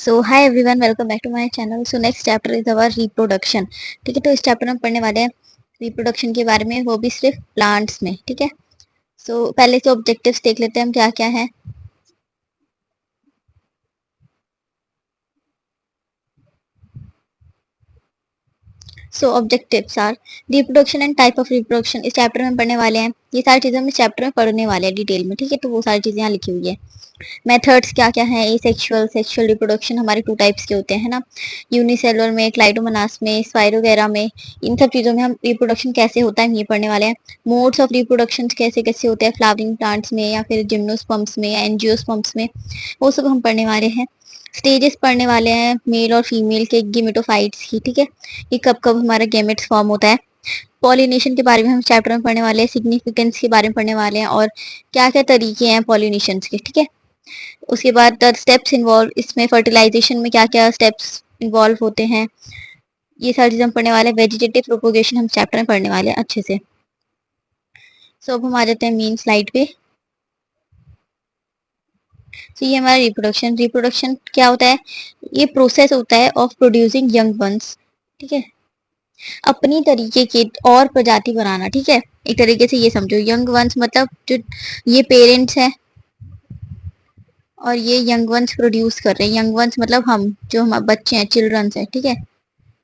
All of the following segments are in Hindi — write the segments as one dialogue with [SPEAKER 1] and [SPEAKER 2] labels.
[SPEAKER 1] So hi everyone, welcome back to my channel. So next chapter is our reproduction. ठीक है, तो इस चैप्टर में पढ़ने वाले हैं रिप्रोडक्शन के बारे में, वो भी सिर्फ प्लांट्स में। ठीक है, सो पहले से ऑब्जेक्टिव्स देख लेते हैं हम क्या क्या है। So objectives are reproduction and type of reproduction. इस चैप्टर में पढ़ने वाले हैं, ये सारी चीजें हम इस चैप्टर में पढ़ने वाले हैं डिटेल में। ठीक है, तो वो सारी चीजें यहाँ लिखी हुई है। मेथड्स क्या क्या है, एसेक्सुअल, सेक्सुअल रिप्रोडक्शन हमारे टू टाइप्स के होते हैं ना, यूनिसेलुलर में, क्लाइडोमोनास में, स्पाइरोगेरा में। इन सब चीजों में हम रिप्रोडक्शन कैसे होता है ये पढ़ने वाले हैं। मोड्स ऑफ रिप्रोडक्शन कैसे कैसे होते हैं फ्लावरिंग प्लांट्स में या फिर जिम्नोस्पर्म्स में या एंजियोस्पर्म्स में, वो सब हम पढ़ने वाले हैं। स्टेजेस पढ़ने वाले हैं मेल और फीमेल के गेमेटोफाइट्स की। ठीक है, ये कब कब हमारा गेमेट्स फॉर्म होता है। पॉलिनेशन के बारे में हम चैप्टर में पढ़ने वाले हैं, सिग्निफिकेंस के बारे में पढ़ने वाले हैं, और क्या क्या तरीके हैं पॉलिनेशन के। ठीक है, उसके बाद द स्टेप्स इन्वॉल्व, इसमें फर्टिलाइजेशन में क्या क्या स्टेप्स इन्वॉल्व होते हैं, ये सारी चीजें हम पढ़ने वाले हैं। वेजिटेटिव प्रोपोगेशन हम चैप्टर में पढ़ने वाले हैं अच्छे से। सो अब हम आ जाते हैं मेन स्लाइड पे। तो ये हमारा रिप्रोडक्शन। रिप्रोडक्शन क्या होता है, ये प्रोसेस होता है ऑफ प्रोड्यूसिंग यंग वंस। ठीक है, अपनी तरीके के और प्रजाति बनाना। ठीक है, एक तरीके से ये समझो, यंग वंस मतलब जो ये पेरेंट्स हैं और ये यंग वंस प्रोड्यूस कर रहे हैं। यंग वंस मतलब हम, जो हमारे बच्चे हैं, चिल्ड्रंस है। ठीक है,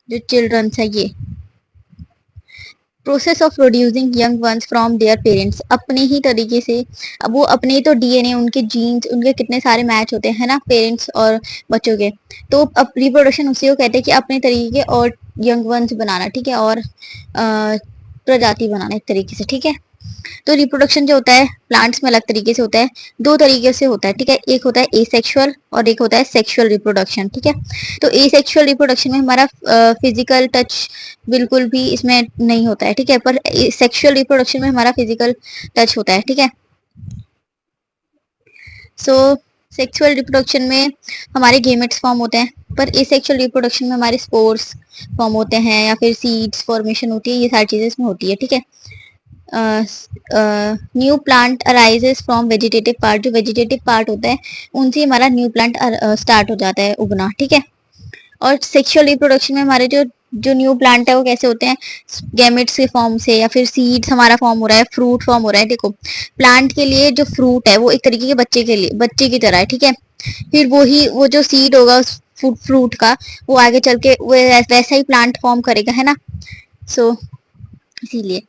[SPEAKER 1] जो चिल्ड्रंस है, ये process of producing young ones from their parents, अपने ही तरीके से। अब वो अपने तो डीएनए, उनके जीन्स, उनके कितने सारे मैच होते हैं ना पेरेंट्स और बच्चों के, तो अब रिप्रोडक्शन उसी को कहते हैं कि अपने तरीके और यंग वंस बनाना। ठीक है, और प्रजाति बनाना एक तरीके से। ठीक है, तो रिप्रोडक्शन जो होता है प्लांट्स में अलग तरीके से होता है, दो तरीके से होता है। ठीक है, एक होता है एसेक्सुअल और एक होता है सेक्सुअल रिप्रोडक्शन। ठीक है, तो एसेक्सुअल रिप्रोडक्शन में हमारा फिजिकल टच बिल्कुल भी इसमें नहीं होता है। ठीक है, पर सेक्सुअल रिप्रोडक्शन में हमारा फिजिकल टच होता है। ठीक है, सो सेक्सुअल रिप्रोडक्शन में हमारे गेमेट्स फॉर्म होते हैं, पर एसेक्सुअल रिप्रोडक्शन में हमारे स्पोर्स फॉर्म होते हैं या फिर सीड्स फॉर्मेशन होती है, ये सारी चीजें इसमें होती है। ठीक है, new plant arises from vegetative part, जो वेजिटेटिव पार्ट होता है उनसे हमारा न्यू प्लांट स्टार्ट हो जाता है उगना। ठीक है, और सेक्सुअल रिप्रोडक्शन में हमारे जो जो न्यू प्लांट है वो कैसे होते हैं, गैमेट्स के फॉर्म से या फिर सीड्स हमारा फॉर्म हो रहा है, फ्रूट फॉर्म हो रहा है। देखो, प्लांट के लिए जो फ्रूट है वो एक तरीके के बच्चे के लिए, बच्चे की तरह है। ठीक है, फिर वो जो सीड होगा उस फ्रूट का, वो आगे चल के वो वैसा ही प्लांट फॉर्म करेगा, है ना। सो इसीलिए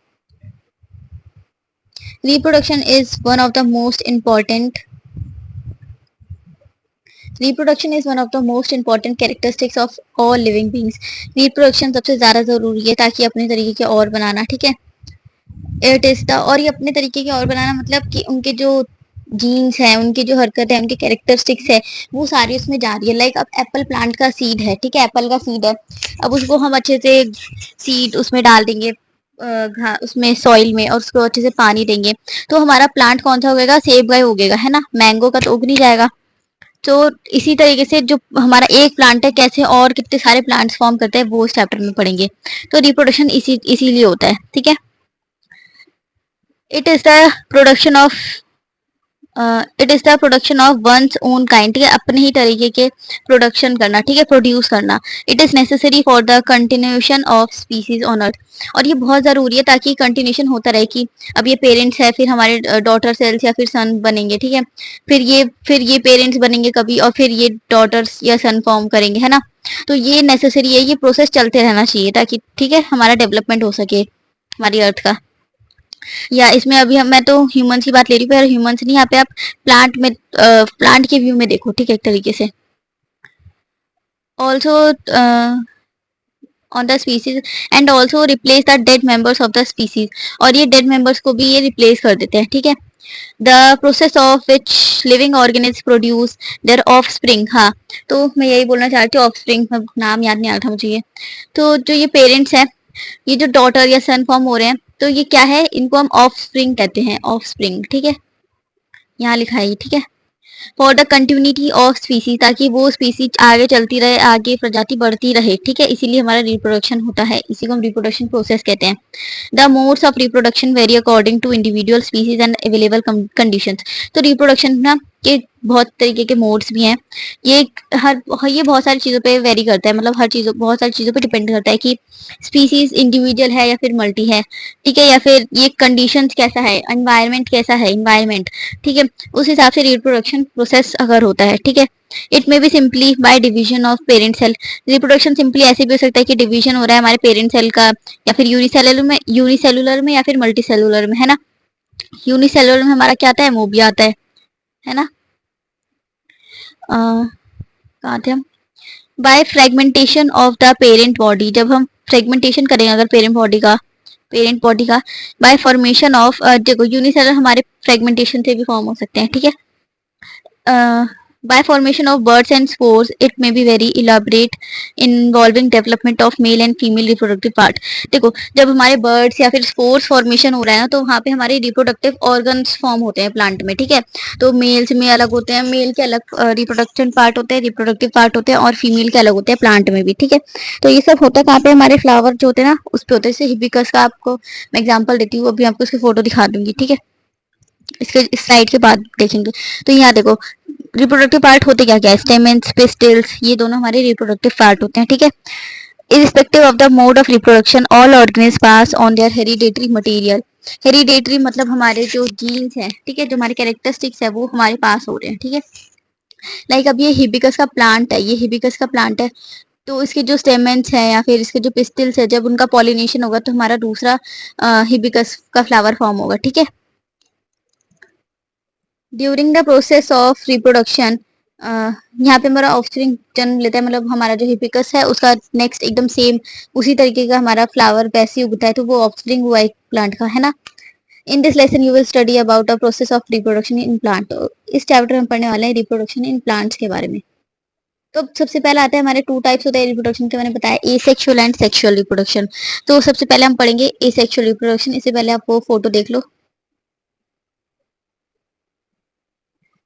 [SPEAKER 1] reproduction is one of the most important reproduction is one of the most important characteristics of all living beings। reproduction सबसे ज्यादा जरूरी है ताकि अपने तरीके के और बनाना। ठीक है, इट इज द, और ये अपने तरीके के और बनाना मतलब कि उनके जो जीन्स है, उनकी जो हरकत है, उनके कैरेक्टरिस्टिक्स है, वो सारी उसमें जा रही है। लाइक अब एप्पल प्लांट का सीड है। ठीक है, एप्पल का सीड है, अब उसको हम अच्छे से सीड उसमें डाल देंगे, उसमें सॉइल में, और उसको अच्छे से पानी देंगे, तो हमारा प्लांट कौन सा उगेगा, सेब का ही उगेगा, है ना। मैंगो का तो उग नहीं जाएगा। तो इसी तरीके से जो हमारा एक प्लांट है, कैसे और कितने सारे प्लांट्स फॉर्म करते हैं, वो इस चैप्टर में पढ़ेंगे। तो रिप्रोडक्शन इसीलिए होता है। ठीक है, it is the production of it is the production of one's own kind. ठीक है, अपने ही तरीके के प्रोडक्शन करना। ठीक है, प्रोड्यूस करना। It is necessary for the continuation of species on earth, और ये बहुत जरूरी है ताकि कंटिन्यूशन होता रहे, कि अब ये पेरेंट्स है, फिर हमारे डॉटर सेल्स या फिर सन बनेंगे। ठीक है, फिर ये पेरेंट्स बनेंगे कभी, और फिर ये डॉटर्स या सन फॉर्म करेंगे, है ना। तो ये नेसेसरी है, ये प्रोसेस चलते रहना चाहिए ताकि, ठीक है, हमारा डेवलपमेंट हो सके हमारी अर्थ का। या इसमें अभी मैं तो ह्यूमंस की बात ले रही हूँ, पर ह्यूमंस नहीं, यहाँ पे आप प्लांट में, प्लांट के व्यू में देखो। ठीक है, एक तरीके से also on the species and also replace the dead members of the species, और ये डेड मेंबर्स को भी ये रिप्लेस कर देते हैं। ठीक है, the process of which living organism produce their of spring. हाँ, तो मैं यही बोलना चाह रही थी, ऑफ स्प्रिंग, नाम याद नहीं आ रहा था मुझे ये। तो जो ये पेरेंट्स हैं, ये जो डॉटर या सन फॉर्म हो रहे हैं, तो ये क्या है, इनको हम ऑफ स्प्रिंग कहते हैं, ऑफ स्प्रिंग। ठीक है, यहाँ लिखा है ये। ठीक है, for the continuity of species, ताकि वो स्पीसीज आगे चलती रहे, आगे प्रजाति बढ़ती रहे। ठीक है, इसीलिए हमारा रिप्रोडक्शन होता है, इसी को हम रिप्रोडक्शन प्रोसेस कहते हैं। The modes of reproduction vary according to individual species and available conditions. तो रिप्रोडक्शन ना के बहुत तरीके के मोड्स भी हैं। ये ये बहुत सारी चीज़ों पे वेरी करता है, मतलब बहुत सारी चीज़ों पे डिपेंड करता है कि स्पीसीज इंडिविजुअल है या फिर मल्टी है, ठीक है, या फिर ये कंडीशंस कैसा है, एनवायरनमेंट कैसा है, एनवायरनमेंट, ठीक है, उस हिसाब से रिप्रोडक्शन प्रोसेस अगर होता है, ठीक है। It may be simply by division of parent cell. Reproduction simply ऐसे भी हो सकता है कि डिवीजन हो रहा है हमारे पेरेंट सेल का, या फिर यूनिसेलुलर में या फिर मल्टीसेलुलर में, है ना। यूनिसेलुलर में हमारा क्या आता है, मोबिया आता है ना। कहाँ थे हम, by fragmentation of the parent body, जब हम फ्रेगमेंटेशन करेंगे अगर पेरेंट बॉडी का बाय फॉर्मेशन ऑफ, देखो यूनिसेलर हमारे फ्रेगमेंटेशन से भी फॉर्म हो सकते हैं, ठीक है। by formation of buds and spores, it may be very elaborate involving development of male and female reproductive part। देखो जब हमारे बर्ड्स या फिर स्पोर्स फॉर्मेशन हो रहा है ना, तो वहाँ पे हमारे रिप्रोडक्टिव ऑर्गन्स फॉर्म होते हैं प्लांट में, ठीक है। तो मेल्स में अलग होते हैं, मेल के अलग रिप्रोडक्शन पार्ट होते हैं, रिप्रोडक्टिव पार्ट होते हैं, और फीमेल के अलग होते हैं प्लांट में भी, ठीक है। तो ये सब होता है कहाँ पे, हमारे फ्लावर जो होते हैं ना उस पे होते हैं। जैसे हिबिस्कस का आपको मैं एग्जाम्पल देती हूँ, अभी आपको उसकी फोटो दिखा दूंगी, ठीक है, इसके इस स्लाइड के बाद देखेंगे। तो यहाँ देखो रिप्रोडक्टिव पार्ट होते क्या क्या है, स्टेमेंस, पिस्टिल्स, ये दोनों हमारे रिप्रोडक्टिव पार्ट होते हैं, ठीक है। Irrespective of the mode of reproduction all organisms pass on their hereditary material. Hereditary मतलब हमारे जो जीन्स है, ठीक है, जो हमारे कैरेक्टरिस्टिक्स है वो हमारे पास हो रहे हैं, ठीक है। लाइक अब ये हिबिस्कस का प्लांट है, ये हिबिस्कस का प्लांट है, तो इसके जो स्टेमेंस है या फिर इसके जो पिस्टिल्स है, जब उनका पॉलिनेशन होगा तो हमारा दूसरा हिबिस्कस का फ्लावर फॉर्म होगा, ठीक है। During the process of reproduction, यहाँ पे हमारा ऑफस्प्रिंग जन्म लेता है, मतलब हमारा जो हिबिस्कस है उसका नेक्स्ट एकदम सेम उसी तरीके का हमारा फ्लावर वैसे ही उगता है, तो वो ऑफस्प्रिंग हुआ एक प्लांट का, है ना। In this lesson you will study about the process of reproduction in plant. इस चैप्टर में पढ़ने वाले हैं रिप्रोडक्शन इन प्लांट्स के बारे में। तो सबसे पहले आता है हमारे टू टाइप्स होते हैं रिप्रोडक्शन के, मैंने बताया एसेक्सुअल एंड सेक्सुअल रिप्रोडक्शन। तो सबसे पहले हम पढ़ेंगे एसेक्सुअल रिप्रोडक्शन। इससे पहले आप वो फोटो देख लो।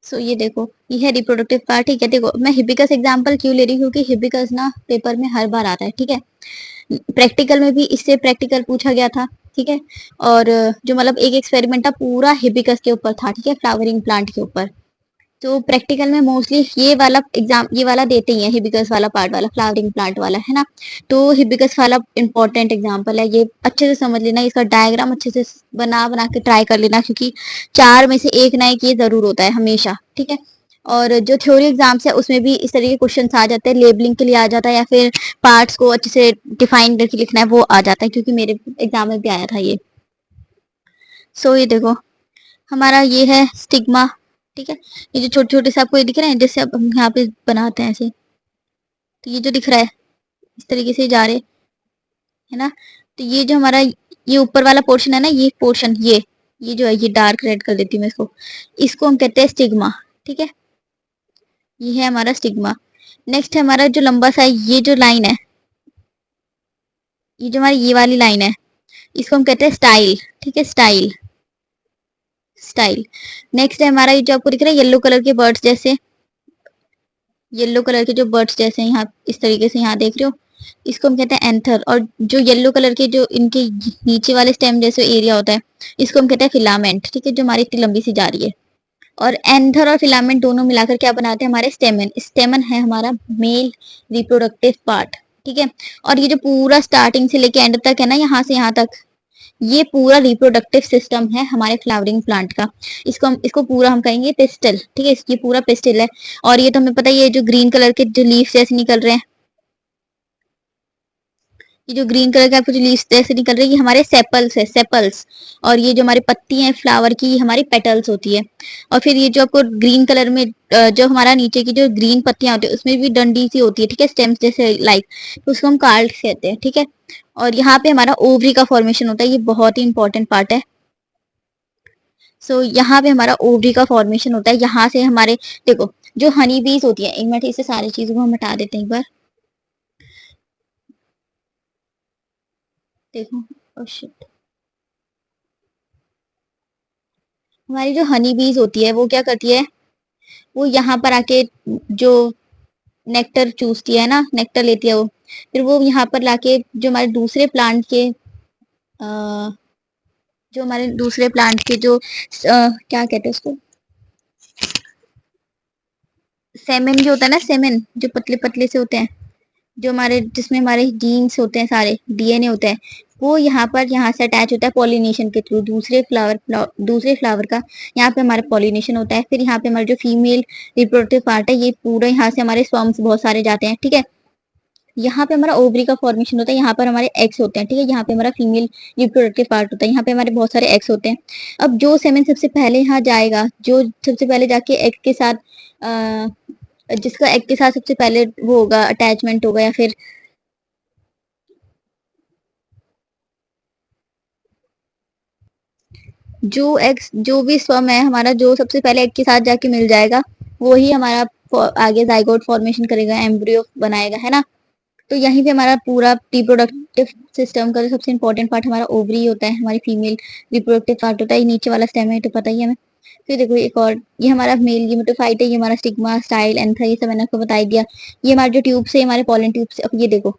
[SPEAKER 1] सो ये देखो, ये है रिप्रोडक्टिव पार्ट, ठीक है। देखो मैं हिबिस्कस एग्जांपल क्यों ले रही हूँ, क्योंकि हिबिस्कस ना पेपर में हर बार आता है, ठीक है। प्रैक्टिकल में भी इससे प्रैक्टिकल पूछा गया था, ठीक है। और जो मतलब एक एक्सपेरिमेंट था पूरा हिबिस्कस के ऊपर था, ठीक है, फ्लावरिंग प्लांट के ऊपर। तो प्रैक्टिकल में मोस्टली ये वाला देते ही है, हिबिस्कस वाला पार्ट वाला, फ्लावरिंग प्लांट वाला, है ना। तो हिबिस्कस वाला इंपॉर्टेंट एग्जांपल है, ये अच्छे से समझ लेना, इसका डायग्राम अच्छे से बना बना के ट्राई कर लेना, क्योंकि 4 में से एक ना एक ये जरूर होता है हमेशा, ठीक है। और जो थ्योरी एग्जाम्स है उसमें भी इस तरह के क्वेश्चन आ जाते हैं, लेबलिंग के लिए आ जाता है, या फिर पार्ट्स को अच्छे से डिफाइन करके लिखना है वो आ जाता है, क्योंकि मेरे एग्जाम में भी आया था ये। सो ये देखो हमारा ये है स्टिग्मा, ठीक है। ये जो छोटे छोटे से आपको ये दिख रहे हैं, जैसे अब हम यहाँ पे बनाते हैं ऐसे, तो ये जो दिख रहा है इस तरीके से जा रहे, है ना। तो ये जो हमारा ये ऊपर वाला पोर्शन है ना, ये पोर्शन ये जो है ये डार्क रेड कर देती हूँ मैं इसको, इसको हम कहते हैं स्टिग्मा, ठीक है। ये है हमारा स्टिग्मा। नेक्स्ट है हमारा जो लंबा सा ये जो लाइन है, ये जो हमारी ये वाली लाइन है, इसको हम कहते हैं स्टाइल, ठीक है, स्टाइल, स्टाइल। नेक्स्ट है हमारा ये जो आपको दिख रहा है येलो कलर के बर्ड्स जैसे, येलो कलर के जो बर्ड्स जैसे यहाँ इस तरीके से यहाँ देख रहे हो, इसको हम कहते हैं एंथर। और जो येलो कलर के जो इनके नीचे वाले स्टेम जैसे एरिया होता है, इसको हम कहते हैं फिलामेंट, ठीक है, जो हमारी इतनी लंबी सी जा रही है। और एंथर और फिलामेंट दोनों मिलाकर क्या बनाते हैं, हमारे स्टेमन। स्टेमन है हमारा मेल रिप्रोडक्टिव पार्ट, ठीक है। और ये जो पूरा स्टार्टिंग से लेके एंड तक है ना, यहाँ से यहाँ तक, ये पूरा रिप्रोडक्टिव सिस्टम है हमारे फ्लावरिंग प्लांट का। इसको पूरा हम कहेंगे पिस्टल, ठीक है, ये पूरा पिस्टल है। और ये तो हमें पता है, ये जो ग्रीन कलर के जो लीफ जैसे निकल रहे हैं, ये जो ग्रीन कलर के आपको जो लीव्स जैसे निकल रही है, ये हमारे सेपल्स है, सेपल्स। और ये जो हमारी पत्ती है फ्लावर की, ये हमारी पेटल्स होती है। और फिर ये जो आपको ग्रीन कलर में जो हमारा नीचे की जो ग्रीन पत्तियां होती है उसमें भी डंडी सी होती है, ठीक है, स्टेम्स जैसे लाइक, तो उसको हम कार्ड कहते हैं, ठीक है। और यहाँ पे हमारा ओवरी का फॉर्मेशन होता है, ये बहुत ही इंपॉर्टेंट पार्ट है। सो यहाँ पे हमारा ओवरी का फॉर्मेशन होता है, यहाँ से हमारे देखो जो हनी बीज होती है, एक मिनट इसे सारी चीजों को हम हटा देते हैं एक बार, देखो, oh shit। हमारी जो हनी बीज होती है वो क्या करती है, वो यहाँ पर आके जो नेक्टर चूसती है ना, नेक्टर लेती है वो, फिर वो यहाँ पर लाके जो हमारे दूसरे प्लांट के जो हमारे दूसरे प्लांट के जो क्या कहते हैं उसको, सेमेन जो होता है ना, सेमेन जो पतले पतले से होते हैं, जो हमारे जिसमें हमारे जीन्स होते हैं, सारे डीएनए होता है, वो यहाँ से अटैच होता है पॉलिनेशन के थ्रू दूसरे फ्लावर का। यहाँ पे हमारा पॉलिनेशन होता है। फिर यहाँ पे हमारा जो फीमेल रिप्रोडक्टिव पार्ट है, ये पूरा यहाँ से हमारे स्पर्म्स बहुत सारे जाते हैं, ठीक है। यहाँ पे हमारा ओवरी का फॉर्मेशन होता है, यहाँ पर हमारे एग्स होते हैं, ठीक है। यहाँ पे हमारा फीमेल रिप्रोडक्टिव पार्ट होता है, यहाँ पे हमारे बहुत सारे एग्स होते हैं। अब जो सेमेन सबसे पहले यहाँ जाएगा, जो सबसे पहले जाके एग के साथ जिसका एग के साथ सबसे पहले वो होगा, अटैचमेंट होगा, या फिर जो भी स्पर्म है हमारा, जो सबसे पहले एग के साथ जाके मिल जाएगा, वो ही हमारा आगे जाइगोट फॉर्मेशन करेगा, एम्ब्रियो बनाएगा, है ना। तो यहीं पे हमारा पूरा रिप्रोडक्टिव सिस्टम का जो सबसे इंपॉर्टेंट पार्ट हमारा ओवरी होता है, हमारी फीमेल रिप्रोडक्टिव पार्ट होता है। ये नीचे वाला स्टेम है, तो पता ही है हमें। फिर देखो एक और, ये हमारा मेल गेमेटोफाइट है, ये हमारा स्टिग्मा, स्टाइल, एंथा, ये सब मैंने आपको बता ही दिया। ये हमारे जो ट्यूब से, हमारे पॉलन ट्यूब से, अब ये देखो,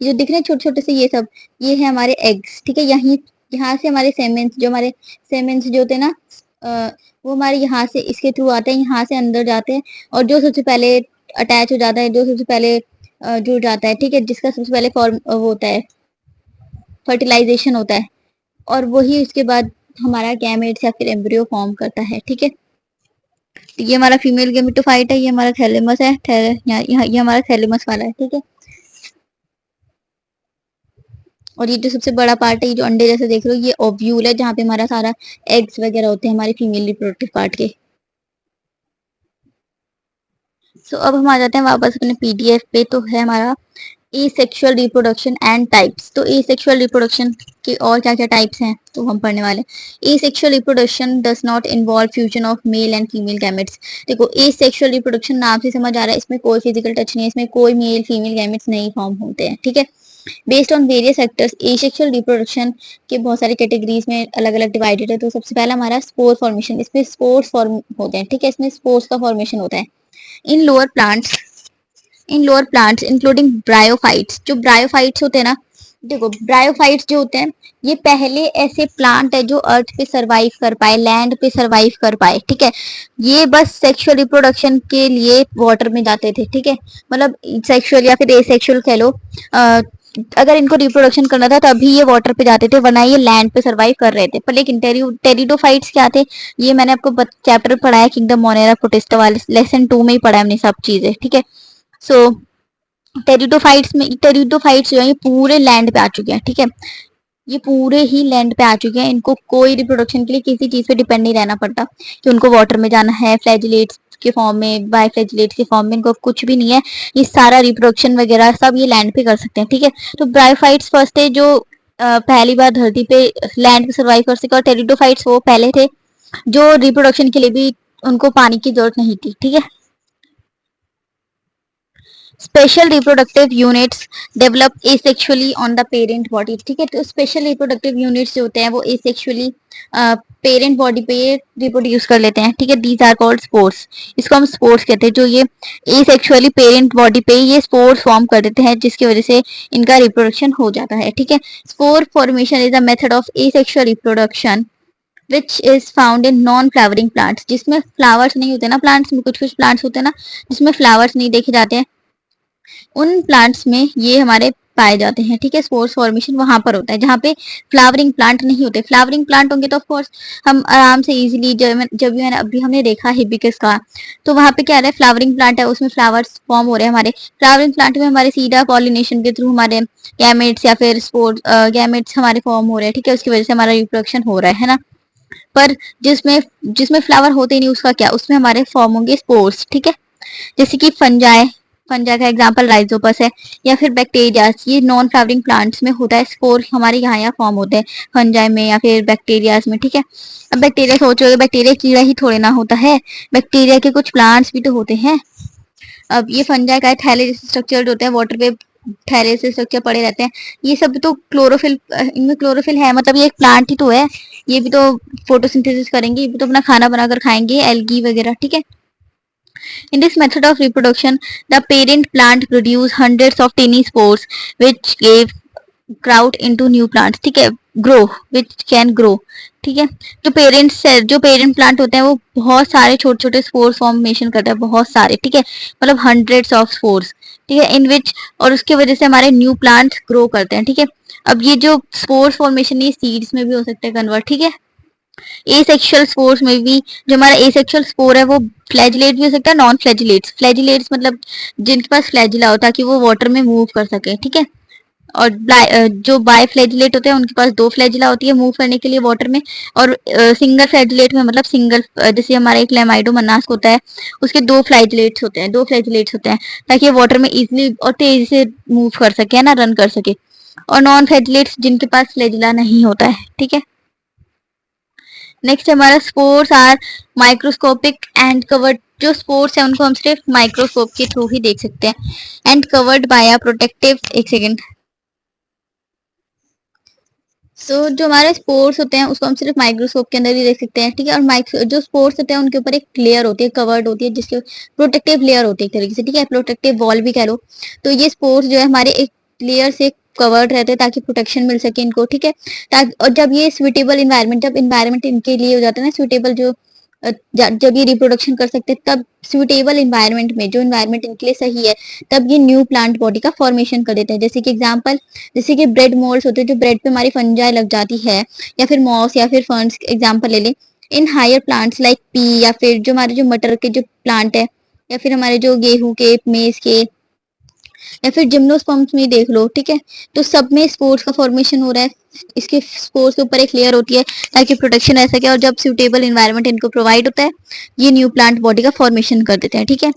[SPEAKER 1] ये जो दिख रहे हैं छोटे छोटे से, ये सब, ये है हमारे एग्स, ठीक है। यहीं यहाँ से हमारे सेमेंस, जो हमारे सेमेंस जो होते हैं ना, वो हमारे यहाँ से इसके थ्रू आते हैं, यहाँ से अंदर जाते हैं, और जो सबसे पहले अटैच हो जाता है, जो सबसे पहले जुड़ जाता है, ठीक है, जिसका सबसे पहले फॉर्म वो होता है, फर्टिलाइजेशन होता है, और वही उसके बाद हमारा गैमेट्स या फिर एम्ब्रियो फॉर्म करता है, ठीक है। तो ये हमारा फीमेल गेमेटोफाइट है, ये हमारा थैलेमस है, ये हमारा थैलेमस वाला है, ठीक है। और ये जो सबसे बड़ा पार्ट है, ये जो अंडे जैसे देख रहे हो, ये ओव्यूल है, जहाँ पे हमारा सारा एग्स वगैरह होते हैं हमारे फीमेल रिप्रोडक्टिव पार्ट के। सो अब हम आ जाते हैं वापस अपने पीडीएफ पे। तो है हमारा एसेक्सुअल रिप्रोडक्शन एंड टाइप्स। तो एसेक्सुअल रिप्रोडक्शन के और क्या क्या टाइप्स हैं तो हम पढ़ने वाले। Asexual reproduction does not involve fusion of male and female gametes. देखो, एसेक्सुअल रिप्रोडक्शन नाम से समझ आ रहा है, इसमें कोई फिजिकल टच नहीं है, इसमें कोई मेल फीमेल गैमेट्स नहीं फॉर्म होते हैं, ठीक है। Based on various factors, asexual reproduction के बहुत सारे कैटेगरीज में अलग अलग डिवाइडेड है। तो सबसे पहला हमारा स्पोर फॉर्मेशन, इसमें स्पोर्स फॉर्म होते हैं, ठीक है, इसमें स्पोर्स का फॉर्मेशन होता है। इन लोअर प्लांट्स इंक्लूडिंग ब्रायोफाइट्स, जो ब्रायोफाइट्स होते हैं ना, देखो ब्रायोफाइट्स जो होते हैं, ये पहले ऐसे प्लांट है जो अर्थ पे सरवाइव कर पाए, लैंड पे सरवाइव कर पाए, ठीक है। ये बस सेक्सुअल रिप्रोडक्शन के लिए वाटर में जाते थे, ठीक है, मतलब सेक्सुअल या फिर एसेक्सुअल कह लो। अगर इनको रिप्रोडक्शन करना था तभी ये वाटर पे जाते थे, वरना ये लैंड पे सरवाइव कर रहे थे। पर लेकिन टेरिडोफाइट्स क्या थे, ये मैंने आपको चैप्टर पढ़ाया किंगडम मोनेरा प्रोटिस्टा वाले लेसन 2 में ही पढ़ा है हमने सब चीजें, ठीक है। सो टेरिडोफाइट्स जो है ये पूरे लैंड पे आ चुके हैं, ठीक है, ये पूरे ही लैंड पे आ चुके हैं। इनको कोई रिप्रोडक्शन के लिए किसी चीज पे डिपेंड नहीं रहना पड़ता कि उनको वाटर में जाना है, फ्लैजिलेट्स के फॉर्म में, बायफ्लैजिलेट्स के फॉर्म में, इनको कुछ भी नहीं है। ये सारा रिप्रोडक्शन वगैरह सब ये लैंड पे कर सकते हैं, ठीक है। तो ब्रायोफाइट्स फर्स्ट थे जो पहली बार धरती पे लैंड पे सर्वाइव कर सके, और टेरिडोफाइट्स वो पहले थे जो रिप्रोडक्शन के लिए भी उनको पानी की जरूरत नहीं थी, ठीक है। Special reproductive units develop asexually on the parent body, ठीक है। तो स्पेशल रिप्रोडक्टिव यूनिट्स जो होते हैं वो एसेक्सुअली पेरेंट बॉडी पे रिप्रोड्यूस कर लेते हैं, ठीक है। दीज आर कॉल्ड स्पोर्स, इसको हम स्पोर्स कहते हैं। जो ये एसेक्सुअली पेरेंट बॉडी पे ये स्पोर्स फॉर्म कर देते हैं, जिसकी वजह से इनका रिप्रोडक्शन हो जाता है, ठीक है। Spore formation is a method of asexual reproduction which is found in non flowering plants, जिसमें फ्लावर्स नहीं होते ना प्लांट्स में, कुछ कुछ प्लांट्स होते हैं ना जिसमें फ्लावर्स नहीं देखे जाते हैं, उन प्लांट्स में ये हमारे पाए जाते हैं, ठीक है। स्पोर्स फॉर्मेशन वहां पर होता है जहाँ पे फ्लावरिंग प्लांट नहीं होते। फ्लावरिंग प्लांट होंगे तो ऑफ कोर्स हम आराम से इजीली, जब भी मैंने अभी हमने देखा हिबिस्कस का, तो वहां पे क्या है, फ्लावरिंग प्लांट है, उसमें फ्लावर्स फॉर्म हो रहे हैं। हमारे फ्लावरिंग प्लांट में हमारे सीधा पॉलिनेशन के थ्रू हमारे गैमेट्स या फिर स्पोर्स गैमेट्स हमारे फॉर्म हो रहे हैं, ठीक है, उसकी वजह से हमारा रिप्रोडक्शन हो रहा है ना। पर जिसमें जिसमें फ्लावर होते ही नहीं, उसका क्या, उसमें हमारे फॉर्म होंगे स्पोर्स, ठीक है। जैसे कि फंजाई, फंजा का एग्जांपल राइजोपस है, या फिर बैक्टीरिया, ये नॉन फ्लावरिंग प्लांट्स में होता है। स्पोर हमारे यहाँ फॉर्म होते हैं फंजाई में या फिर बैक्टीरियाज में, ठीक है। अब बैक्टीरिया सोचोगे, बैक्टीरिया कीड़ा ही थोड़े ना होता है, बैक्टीरिया के कुछ प्लांट्स भी तो होते हैं। अब ये फंजाई का थैले जैसे स्ट्रक्चर होते हैं, वाटर पे थैले से स्ट्रक्चर पड़े रहते हैं। ये सब तो क्लोरोफिल, इनमें क्लोरोफिल है, मतलब ये एक प्लांट ही तो है। ये भी तो फोटोसिंथेसिस करेंगे, ये भी तो अपना खाना बनाकर खाएंगे, एल्गी वगैरह, ठीक है। In this method of reproduction, the parent plant produce hundreds of tiny spores which gave sprout into new plants, ठीक है, grow, which can grow, ठीक ठीक है। जो पेरेंट प्लांट होते हैं वो बहुत सारे छोटे छोटे स्पोर फॉर्मेशन करते हैं, बहुत सारे, ठीक है, मतलब हंड्रेड्स ऑफ स्पोर्स, ठीक है, इन विच, और उसके वजह से हमारे न्यू प्लांट्स ग्रो करते हैं, ठीक है। अब ये जो स्पोर फॉर्मेशन ये सीड्स में भी हो सकता है कन्वर्ट, ठीक है। एसेक्सुअल स्पोर्स में भी, जो हमारा एसेक्सुअल स्पोर है वो फ्लैजिलेट भी हो सकता है, नॉन फ्लैजिलेट्स, फ्लैजिलेट्स मतलब जिनके पास फ्लैजिला हो ताकि वो वाटर में मूव कर सके, ठीक है। और जो बाय फ्लैजिलेट होते हैं उनके पास दो फ्लैजिला होती है मूव करने के लिए वाटर में। और सिंगल फ्लैजिलेट में मतलब सिंगल, जैसे हमारा एक लेमाइडोमोनास होता है, उसके दो फ्लैजिलेट्स होते हैं ताकि वाटर में इजीली और तेजी से मूव कर सके, है ना, रन कर सके। और नॉन फ्लैजिलेट्स जिनके पास फ्लैजिला नहीं होता है, ठीक है। नेक्स्ट हमारा spores are microscopic and covered, जो स्पोर्स है उनको हम सिर्फ माइक्रोस्कोप के थ्रू ही देख सकते हैं। And covered by a protective, एक सेकेंड, जो हमारे स्पोर्स होते हैं उसको हम सिर्फ माइक्रोस्कोप के अंदर ही देख सकते हैं, ठीक है। और माइक्रो जो स्पोर्स होते हैं उनके ऊपर एक लेयर होती है, कवर्ड होती है, जिसके प्रोटेक्टिव लेयर होती है एक तरीके से, ठीक है, प्रोटेक्टिव वॉल भी कह लो। तो ये स्पोर्स जो है हमारे एक लेयर से कवर्ड रहते हैं ताकि प्रोटेक्शन मिल सके इनको, ठीक है। ताकि और जब ये स्विटेबल इन्वायरमेंट, जब इन्वायरमेंट इनके लिए हो जाता है ना स्विटेबल, जो जब ये रिप्रोडक्शन कर सकते हैं तब सुटेबल इन्वायरमेंट में, जो इन्वायरमेंट इनके लिए सही है, तब ये न्यू प्लांट बॉडी का फॉर्मेशन कर देते हैं। जैसे कि एग्जांपल, जैसे कि ब्रेड मोल्ड्स होते हैं, जो ब्रेड पे हमारी फंजाई लग जाती है, या फिर मॉस या फिर फर्न्स एग्जांपल ले लें। In higher plants like pea, या फिर जो हमारे जो मटर के जो प्लांट है, या फिर हमारे जो गेहूं के, मेज के, या फिर जिम्नोस्पर्म्स में देख लो, ठीक है। तो सब में स्पोर्स का फॉर्मेशन हो रहा है। इसके स्पोर्स के ऊपर एक लेयर होती है ताकि प्रोटेक्शन रह सके, और जब सुटेबल इन्वायरमेंट इनको प्रोवाइड होता है ये न्यू प्लांट बॉडी का फॉर्मेशन कर देते हैं, ठीक है।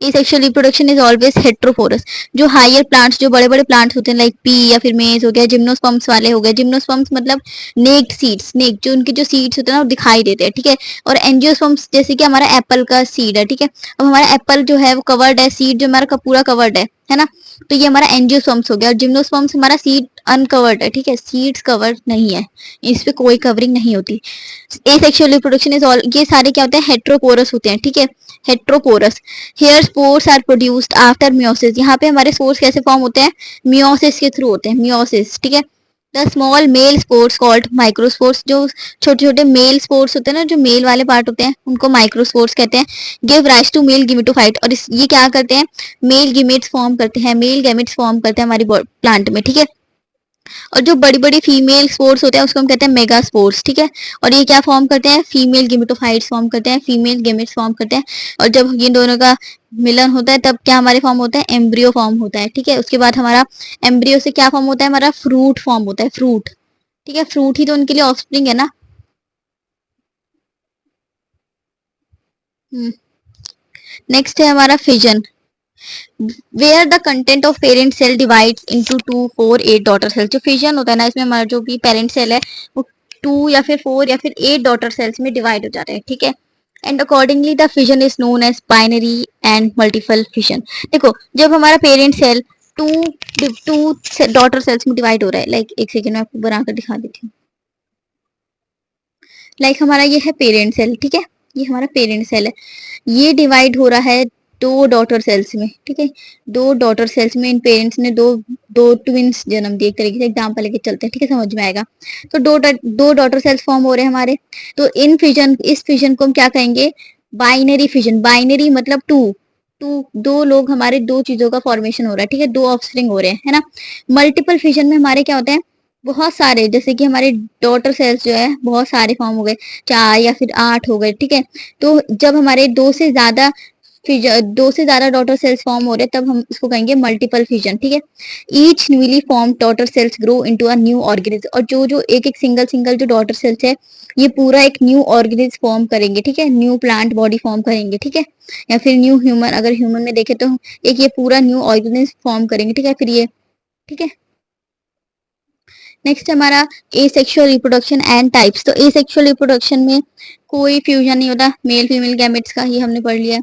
[SPEAKER 1] Asexual reproduction is always heterosporous. जो हायर प्लांट्स, जो बड़े बड़े प्लांट्स होते हैं लाइक पी या फिर मेज हो गया, जिम्नोस्पर्म्स वाले हो गए, जिम्नोस्पर्म्स मतलब नेक्ड सीड्स, नेक जो उनके जो सीड्स होते हैं ना वो दिखाई देते हैं, ठीक है। और एंजियोस्पर्म्स जैसे कि हमारा एप्पल का सीड है, ठीक है। अब हमारा एप्पल जो है वो कवर्ड है, सीड जो हमारा पूरा कवर्ड है ना। तो ये हमारा एंजियोस्पर्म्स हो गया, और जिम्नोस्पर्म्स हमारा सीड अनकवर्ड है, ठीक है, सीड्स कवर्ड नहीं है, इस पे कोई कवरिंग नहीं होती। एसेक्सुअल रिप्रोडक्शन इज ऑल, ये सारे क्या होते हैं, हेट्रोपोरस होते हैं, ठीक है, heterosporous. Here spores are produced after meiosis, यहाँ पे हमारे स्पोर्स कैसे फॉर्म होते हैं, मियोसिस के थ्रू होते हैं, मियोसिस, ठीक है। The small male spores called microspores, जो छोटे छोटे मेल स्पोर्स होते हैं ना, जो मेल वाले पार्ट होते हैं उनको माइक्रोस्पोर्स कहते हैं। गिव राइज टू मेल गिमेटोफाइट, और ये क्या करते हैं, मेल गिमेट्स फॉर्म करते हैं, मेल गैमेट्स फॉर्म करते हैं हमारी प्लांट में, ठीक है। और जो बड़ी बड़ी फीमेल स्पोर्स होते हैं उसको हम कहते हैं मेगा स्पोर्स, ठीक है। और ये क्या फॉर्म करते हैं, फीमेल गेमेटोफाइट्स फॉर्म करते हैं, फीमेल गेमेट्स फॉर्म करते हैं। और जब ये दोनों का मिलन होता है तब क्या हमारे फॉर्म होता है, एम्ब्रियो फॉर्म होता है, ठीक है। उसके बाद हमारा एम्ब्रियो से क्या फॉर्म होता है, हमारा फ्रूट फॉर्म होता है, फ्रूट, ठीक है। फ्रूट ही तो उनके लिए ऑफस्प्रिंग है ना। नेक्स्ट है हमारा fission, where the content of parent cell divide into 2, 4, 8 daughter cells. जो फिजन होता है ना, इसमें हमारा जो भी पेरेंट सेल है वो 2 या फिर 4 या फिर 8 डॉटर सेल्स में डिवाइड हो जाता है, ठीक है। And accordingly the fission is known as binary and multiple fission. देखो जब हमारा parent cell two two daughter cells में डिवाइड हो रहा है, लाइक एक सेकेंड में आपको बनाकर दिखा देती हूँ। लाइक हमारा ये है पेरेंट सेल, ठीक है, ये हमारा पेरेंट सेल है, ये डिवाइड हो रहा है दो डॉटर सेल्स में, ठीक है। दो डॉटर सेल्स में इन पेरेंट्स ने दो दो ट्विंस जन्म दिए, एक तरीके से एग्जांपल लेके चलते हैं, ठीक है, समझ में आएगा। तो दो डॉटर सेल्स फॉर्म हो रहे हैं हमारे। तो इस फिजन को हम क्या कहेंगे, बाइनरी फिजन। बाइनरी मतलब टू, दो लोग हमारे, दो चीजों का फॉर्मेशन हो रहा है, ठीक है, दो ऑफस्प्रिंग हो रहे हैं, है ना। मल्टीपल फिजन में हमारे क्या होते हैं, बहुत सारे, जैसे कि हमारे डॉटर सेल्स जो है बहुत सारे फॉर्म हो गए, 4 या फिर 8 हो गए, ठीक है। तो जब हमारे दो से ज्यादा डॉटर सेल्स फॉर्म हो रहे हैं तब हम इसको कहेंगे मल्टीपल फिजन, ठीक है। Each newly form daughter cells grow into a new organism, और जो जो एक एक सिंगल सिंगल जो डॉटर सेल्स है ये पूरा एक न्यू ऑर्गेनिज्म फॉर्म करेंगे, ठीक है, न्यू प्लांट बॉडी फॉर्म करेंगे, ठीक है। या फिर न्यू ह्यूमन, अगर ह्यूमन में देखे तो एक ये पूरा न्यू ऑर्गेनिज्म फॉर्म करेंगे, ठीक है, फिर ये, ठीक है। नेक्स्ट हमारा एसेक्सुअल रिप्रोडक्शन एंड टाइप्स। तो एसेक्सुअल रिप्रोडक्शन में कोई फ्यूजन नहीं होता मेल फीमेल गैमेट्स का, ये हमने पढ़ लिया।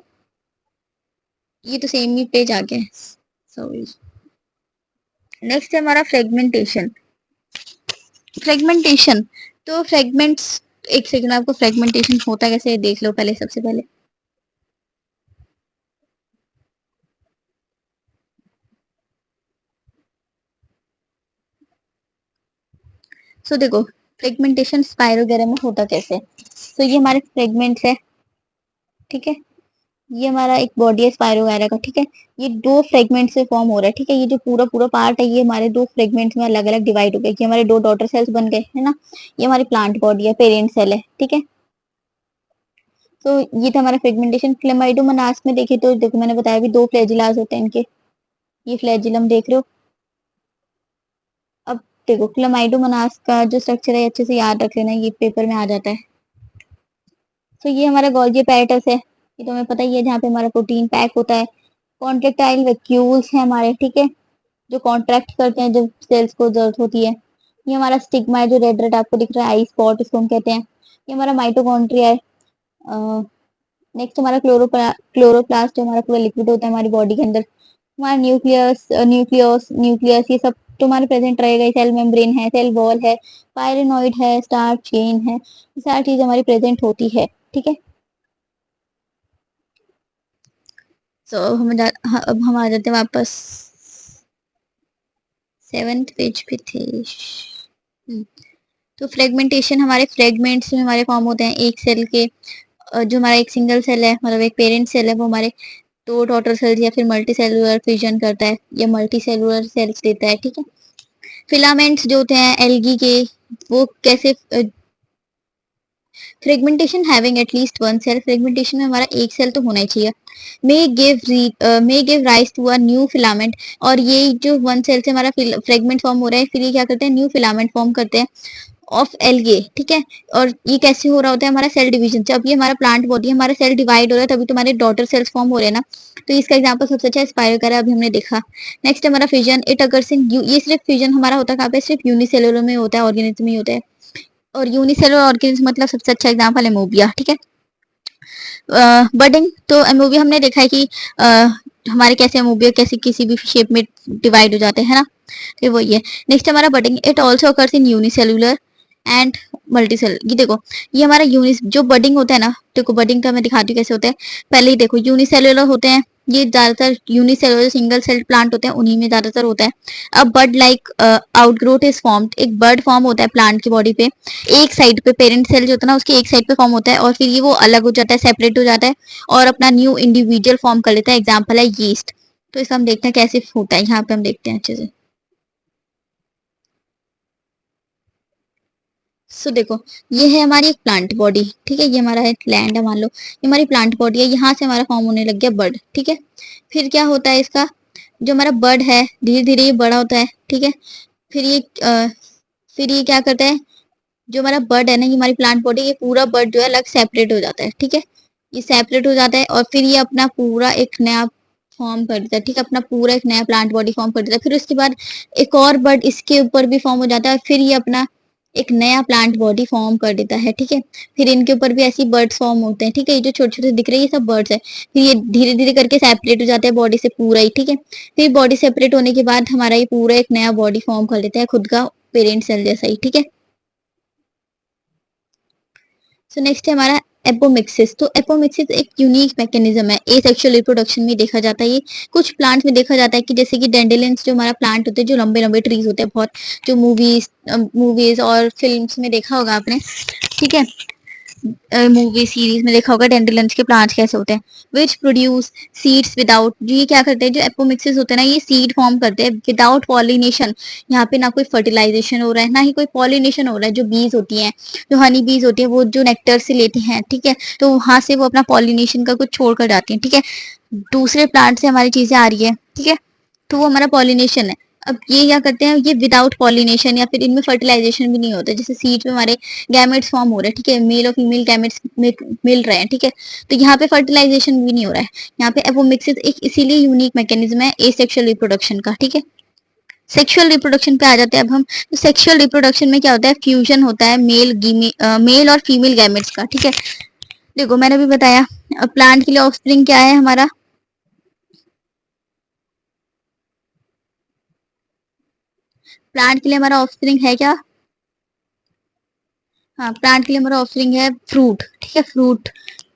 [SPEAKER 1] ये तो सेम ही पेज आ गया, सॉरी। नेक्स्ट है हमारा फ्रेगमेंटेशन। फ्रेगमेंटेशन, तो फ्रेगमेंट्स, एक सेकंड, आपको फ्रेगमेंटेशन होता कैसे देख लो पहले, सबसे पहले। देखो फ्रेगमेंटेशन स्पाइरोगैरा में होता कैसे? तो ये हमारे फ्रेगमेंट्स है, ठीक है। ये हमारा एक बॉडी है स्पाइरोगैरा का, ठीक है। ये दो फ्रेगमेंट से फॉर्म हो रहा है, ठीक है। ये जो पूरा पूरा पार्ट है ये हमारे दो फ्रेगमेंट्स में अलग अलग डिवाइड हो गया, ये हमारे दो डॉटर सेल्स बन गए है ना। ये हमारी प्लांट बॉडी है, पेरेंट सेल है, ठीक है। तो ये था हमारा फ्रेगमेंटेशन। क्लेमाइडोमोनास में देखे तो देखो मैंने बताया भी दो फ्लैजिलास होते हैं इनके, ये फ्लैजिलम देख रहे हो। अब देखो क्लेमाइडोमोनास का जो स्ट्रक्चर है अच्छे से याद रख लेना, ये पेपर में आ जाता है। तो ये हमारा गोल्गी पैरेटस है, ये तो हमें पता ही है, जहाँ पे हमारा प्रोटीन पैक होता है। कॉन्ट्रेक्टाइल वैक्यूल्स है हमारे, ठीक है, जो कॉन्ट्रैक्ट करते हैं जब सेल्स को जरूरत होती है। ये हमारा स्टिग्मा है जो रेड रेड आपको दिख रहा है, आई स्पॉट इसको हम कहते हैं। ये हमारा माइटोकॉन्ड्रिया है। नेक्स्ट हमारा क्लोरोप्लास्ट जो हमारा पूरा लिक्विड होता है हमारी बॉडी के अंदर। हमारा न्यूक्लियस ये सब तुम्हारे प्रेजेंट रहेगा। सेल मेम्ब्रेन है, सेल वॉल है, पायरेनॉइड है, स्टार्च चेन है, ये सारी चीज हमारी प्रेजेंट होती है, ठीक है। तो अब हम आ जाते हैं वापस 7th पेज पे थे। तो फ्रेगमेंटेशन हमारे फ्रेगमेंट्स में हमारे फॉर्म होते हैं एक सेल के। जो हमारा एक सिंगल सेल है मतलब एक पेरेंट सेल है वो हमारे दो डॉटर सेल्स या फिर मल्टी सेलुलर फ्यूजन करता है या मल्टी सेलुलर सेल्स देता है, ठीक है। फिलामेंट्स जो होते हैं एल्गी के वो कैसे fragmentation having at least one cell, fragmentation में हमारा एक सेल तो होना ही चाहिए। May give rise to a new filament, और ये जो वन सेल से हमारा फ्रेगमेंट फॉर्म हो रहा है फिर ये क्या करते हैं न्यू फिलामेंट फॉर्म करते हैं ऑफ एल्गे, ठीक है। और ये कैसे हो रहा होता है हमारा सेल डिवीजन से। अब ये हमारा प्लांट बॉडी हमारा सेल डिवाइड हो रहा है तभी तो हमारे डॉटर सेल्स फॉर्म हो रहे हैं ना। तो इसका एग्जांपल सबसे अच्छा स्पाइरोगैरा अभी हमने देखा। नेक्स्ट हमारा फ्यूजन, इट अकर्स इन ये सिर्फ फ्यूजन हमारा होता है कहाँ पे, सिर्फ यूनिसेलुलर में होता है, ऑर्गेनिज्म में होता है। और यूनिसेलुलर ऑर्गेनिज्म मतलब सबसे अच्छा एग्जांपल है मोबिया, ठीक है। बडिंग, तो एमोबिया हमने देखा है कि हमारे कैसे एमोबिया कैसे किसी भी शेप में डिवाइड हो जाते हैं ना, तो वही है। नेक्स्ट हमारा budding, it also occurs in unicellular and multicell. ये देखो ये हमारा यूनिस जो बडिंग होता है ना, देखो बडिंग का मैं दिखाती हूँ कैसे होता है। पहले ही देखो यूनिसेलुलर होते हैं, ये ज्यादातर यूनिसेलुलर सिंगल सेल प्लांट होते हैं उन्हीं में ज्यादातर होता है। अब बड लाइक आउटग्रोथ इज फॉर्म्ड, एक बर्ड फॉर्म होता है प्लांट की बॉडी पे, एक साइड पे पेरेंट सेल जो होता है ना उसके एक साइड पे फॉर्म होता है और फिर ये वो अलग हो जाता है, सेपरेट हो जाता है और अपना न्यू इंडिविजुअल फॉर्म कर लेता है। एग्जाम्पल है यीस्ट। तो इसका हम देखते हैं कैसे होता है, यहाँ पे हम देखते हैं अच्छे से। सो देखो ये है हमारी एक प्लांट बॉडी, ठीक है। ये हमारा है लैंड है मान लो, ये हमारी प्लांट बॉडी है, यहाँ से हमारा फॉर्म होने लग गया बर्ड, ठीक है। फिर क्या होता है इसका, जो हमारा बर्ड है धीरे धीरे ये बड़ा होता है, ठीक है। फिर ये फिर ये क्या करता है, जो हमारा बर्ड है ना, ये हमारी प्लांट बॉडी, ये पूरा बर्ड जो है अलग सेपरेट हो जाता है, ठीक है। ये सेपरेट हो जाता है और फिर ये अपना पूरा एक नया फॉर्म कर देता है, ठीक है, अपना पूरा एक नया प्लांट बॉडी फॉर्म कर देता है। फिर उसके बाद एक और बर्ड इसके ऊपर भी फॉर्म हो जाता है, फिर ये अपना एक नया प्लांट बॉडी फॉर्म कर देता है, ठीक है। फिर इनके ऊपर भी ऐसी बर्ड्स फॉर्म होते हैं, ठीक है। ये जो छोटे छोटे दिख रहे हैं ये सब बर्ड्स है। फिर ये धीरे धीरे करके सेपरेट हो जाते हैं बॉडी से पूरा ही, ठीक है। फिर बॉडी सेपरेट होने के बाद हमारा ये पूरा एक नया बॉडी फॉर्म कर लेता है खुद का पेरेंट सेल जैसा ही, ठीक है। सो नेक्स्ट है हमारा एपोमिक्सिस। तो एपोमिक्सिस एक यूनिक मैकेनिज्म है, एसेक्सुअल रिप्रोडक्शन में देखा जाता है। ये कुछ प्लांट में देखा जाता है कि जैसे कि डेंडेलियंस जो हमारा प्लांट होते हैं जो लंबे लंबे ट्रीज होते हैं बहुत, जो मूवीज और फिल्म्स में देखा होगा आपने, ठीक है। मूवी सीरीज में देखा होगा डेंडेलियंस के प्लांट्स कैसे होते हैं, विच प्रोड्यूस सीड्स विदाउट, ये क्या करते हैं जो एपोमिक्सिस होते हैं ना ये सीड फॉर्म करते हैं विदाउट पॉलिनेशन। यहाँ पे ना कोई फर्टिलाइजेशन हो रहा है ना ही कोई पॉलिनेशन हो रहा है। जो बीज होती हैं, जो हनी बीज होती है वो जो नेक्टर से लेती हैं, ठीक है, तो वहां से वो अपना पॉलिनेशन का कुछ छोड़ कर जाती हैं, ठीक है। दूसरे प्लांट से हमारी चीजें आ रही है, ठीक है, तो वो हमारा पॉलिनेशन है। अब ये क्या करते हैं, ये विदाउट पॉलिनेशन या फिर इनमें फर्टिलाइजेशन भी नहीं होता, जैसे सीड में हमारे गैमेट्स फॉर्म हो रहे हैं, ठीक है, मेल और फीमेल गैमेट्स मिल रहे हैं, ठीक है। तो यहाँ पे फर्टिलाइजेशन भी नहीं हो रहा है। यहाँ पे एपोमिक्सिस एक इसीलिए यूनिक मैकेनिज्म है एसेक्सुअल रिप्रोडक्शन का, ठीक है। सेक्सुअल रिप्रोडक्शन पे आ जाते हैं अब हम। तो सेक्सुअल रिप्रोडक्शन में क्या होता है, फ्यूजन होता है मेल और फीमेल गैमेट्स का, ठीक है। देखो मैंने भी बताया प्लांट के लिए ऑफस्प्रिंग क्या है हमारा, प्लांट के लिए हमारा ऑफस्प्रिंग है क्या, हाँ प्लांट के लिए हमारा ऑफरिंग है फ्रूट, ठीक है, फ्रूट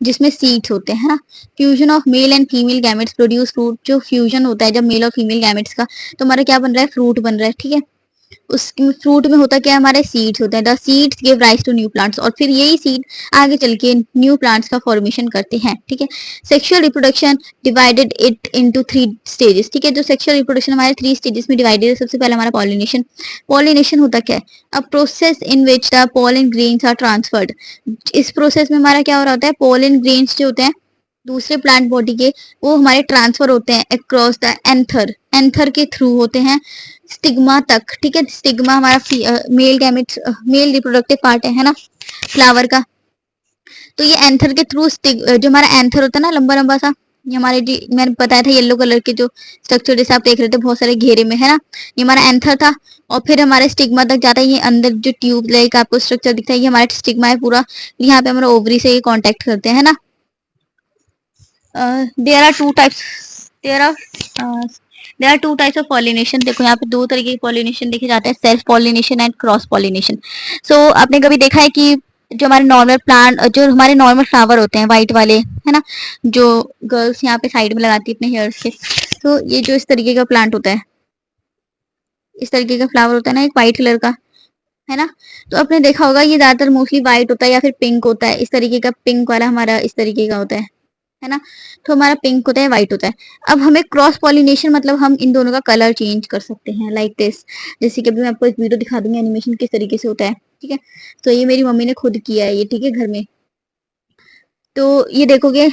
[SPEAKER 1] जिसमें सीड्स होते हैं ना। Fusion of male and female gametes produce fruit, जो फ्यूजन होता है जब मेल और फीमेल गैमेट्स का, तो हमारा क्या बन रहा है फ्रूट बन रहा है, ठीक है। उसके फ्रूट में होता क्या है, हमारे सीड्स होते हैं। The seeds give rise to new plants, और फिर यही सीड आगे चल के न्यू प्लांट्स का फॉर्मेशन करते हैं, ठीक है। Sexual reproduction divided it into 3 stages, ठीक है। जो सेक्सुअल रिप्रोडक्शन हमारे 3 स्टेजेस में डिवाइडेड है। सबसे पहले हमारा पॉलिनेशन। पॉलिनेशन होता क्या है, a process in which the pollen grains are transferred. इस प्रोसेस में हमारा क्या हो रहा होता है, पोलन ग्रेन्स जो होते हैं दूसरे प्लांट बॉडी के, वो हमारे ट्रांसफर होते हैं अक्रॉस द एंथर, एंथर के थ्रू होते हैं स्टिग्मा तक, ठीक है। स्टिग्मा हमारा male gametes, male reproductive part है ना फ्लावर का। तो ये एंथर के थ्रू जो हमारा एंथर होता है ना लंबा लंबा सा, ये हमारे मैंने बताया था येलो कलर के जो स्ट्रक्चर जैसे आप देख रहे थे बहुत सारे घेरे में, है ना, ये हमारा एंथर था। और फिर हमारे स्टिग्मा तक जाता है, ये अंदर जो ट्यूब लाइक आपको स्ट्रक्चर दिखता है ये हमारा स्टिग्मा है पूरा। यहाँ पे हमारा ओवरी से ये कॉन्टेक्ट करते हैं, है ना। There are two types, there are there are two types of pollination. देखो यहाँ पे दो तरीके की पॉलिनेशन देखे जाते हैं, self pollination and cross pollination. So आपने कभी देखा है कि जो हमारे नॉर्मल प्लांट, जो हमारे नॉर्मल फ्लावर होते हैं व्हाइट वाले, है ना, जो गर्ल्स यहाँ पे साइड में लगाती है अपने हेयर्स के, तो ये जो इस तरीके का प्लांट होता है, इस तरीके का फ्लावर होता है ना एक व्हाइट कलर का, है ना। तो आपने देखा होगा ये ज्यादातर मोस्टली व्हाइट होता है या फिर पिंक होता है, इस तरीके का पिंक वाला हमारा इस तरीके का होता है ना। तो हमारा पिंक होता है, व्हाइट होता है। अब हमें क्रॉस पॉलिनेशन मतलब हम इन दोनों का कलर चेंज कर सकते हैं लाइक दिस। जैसे कि अभी मैं आपको एक वीडियो दिखा दूंगी एनिमेशन किस तरीके से होता है, ठीक है। तो ये मेरी मम्मी ने खुद किया है ये, ठीक है, घर में। तो ये देखोगे,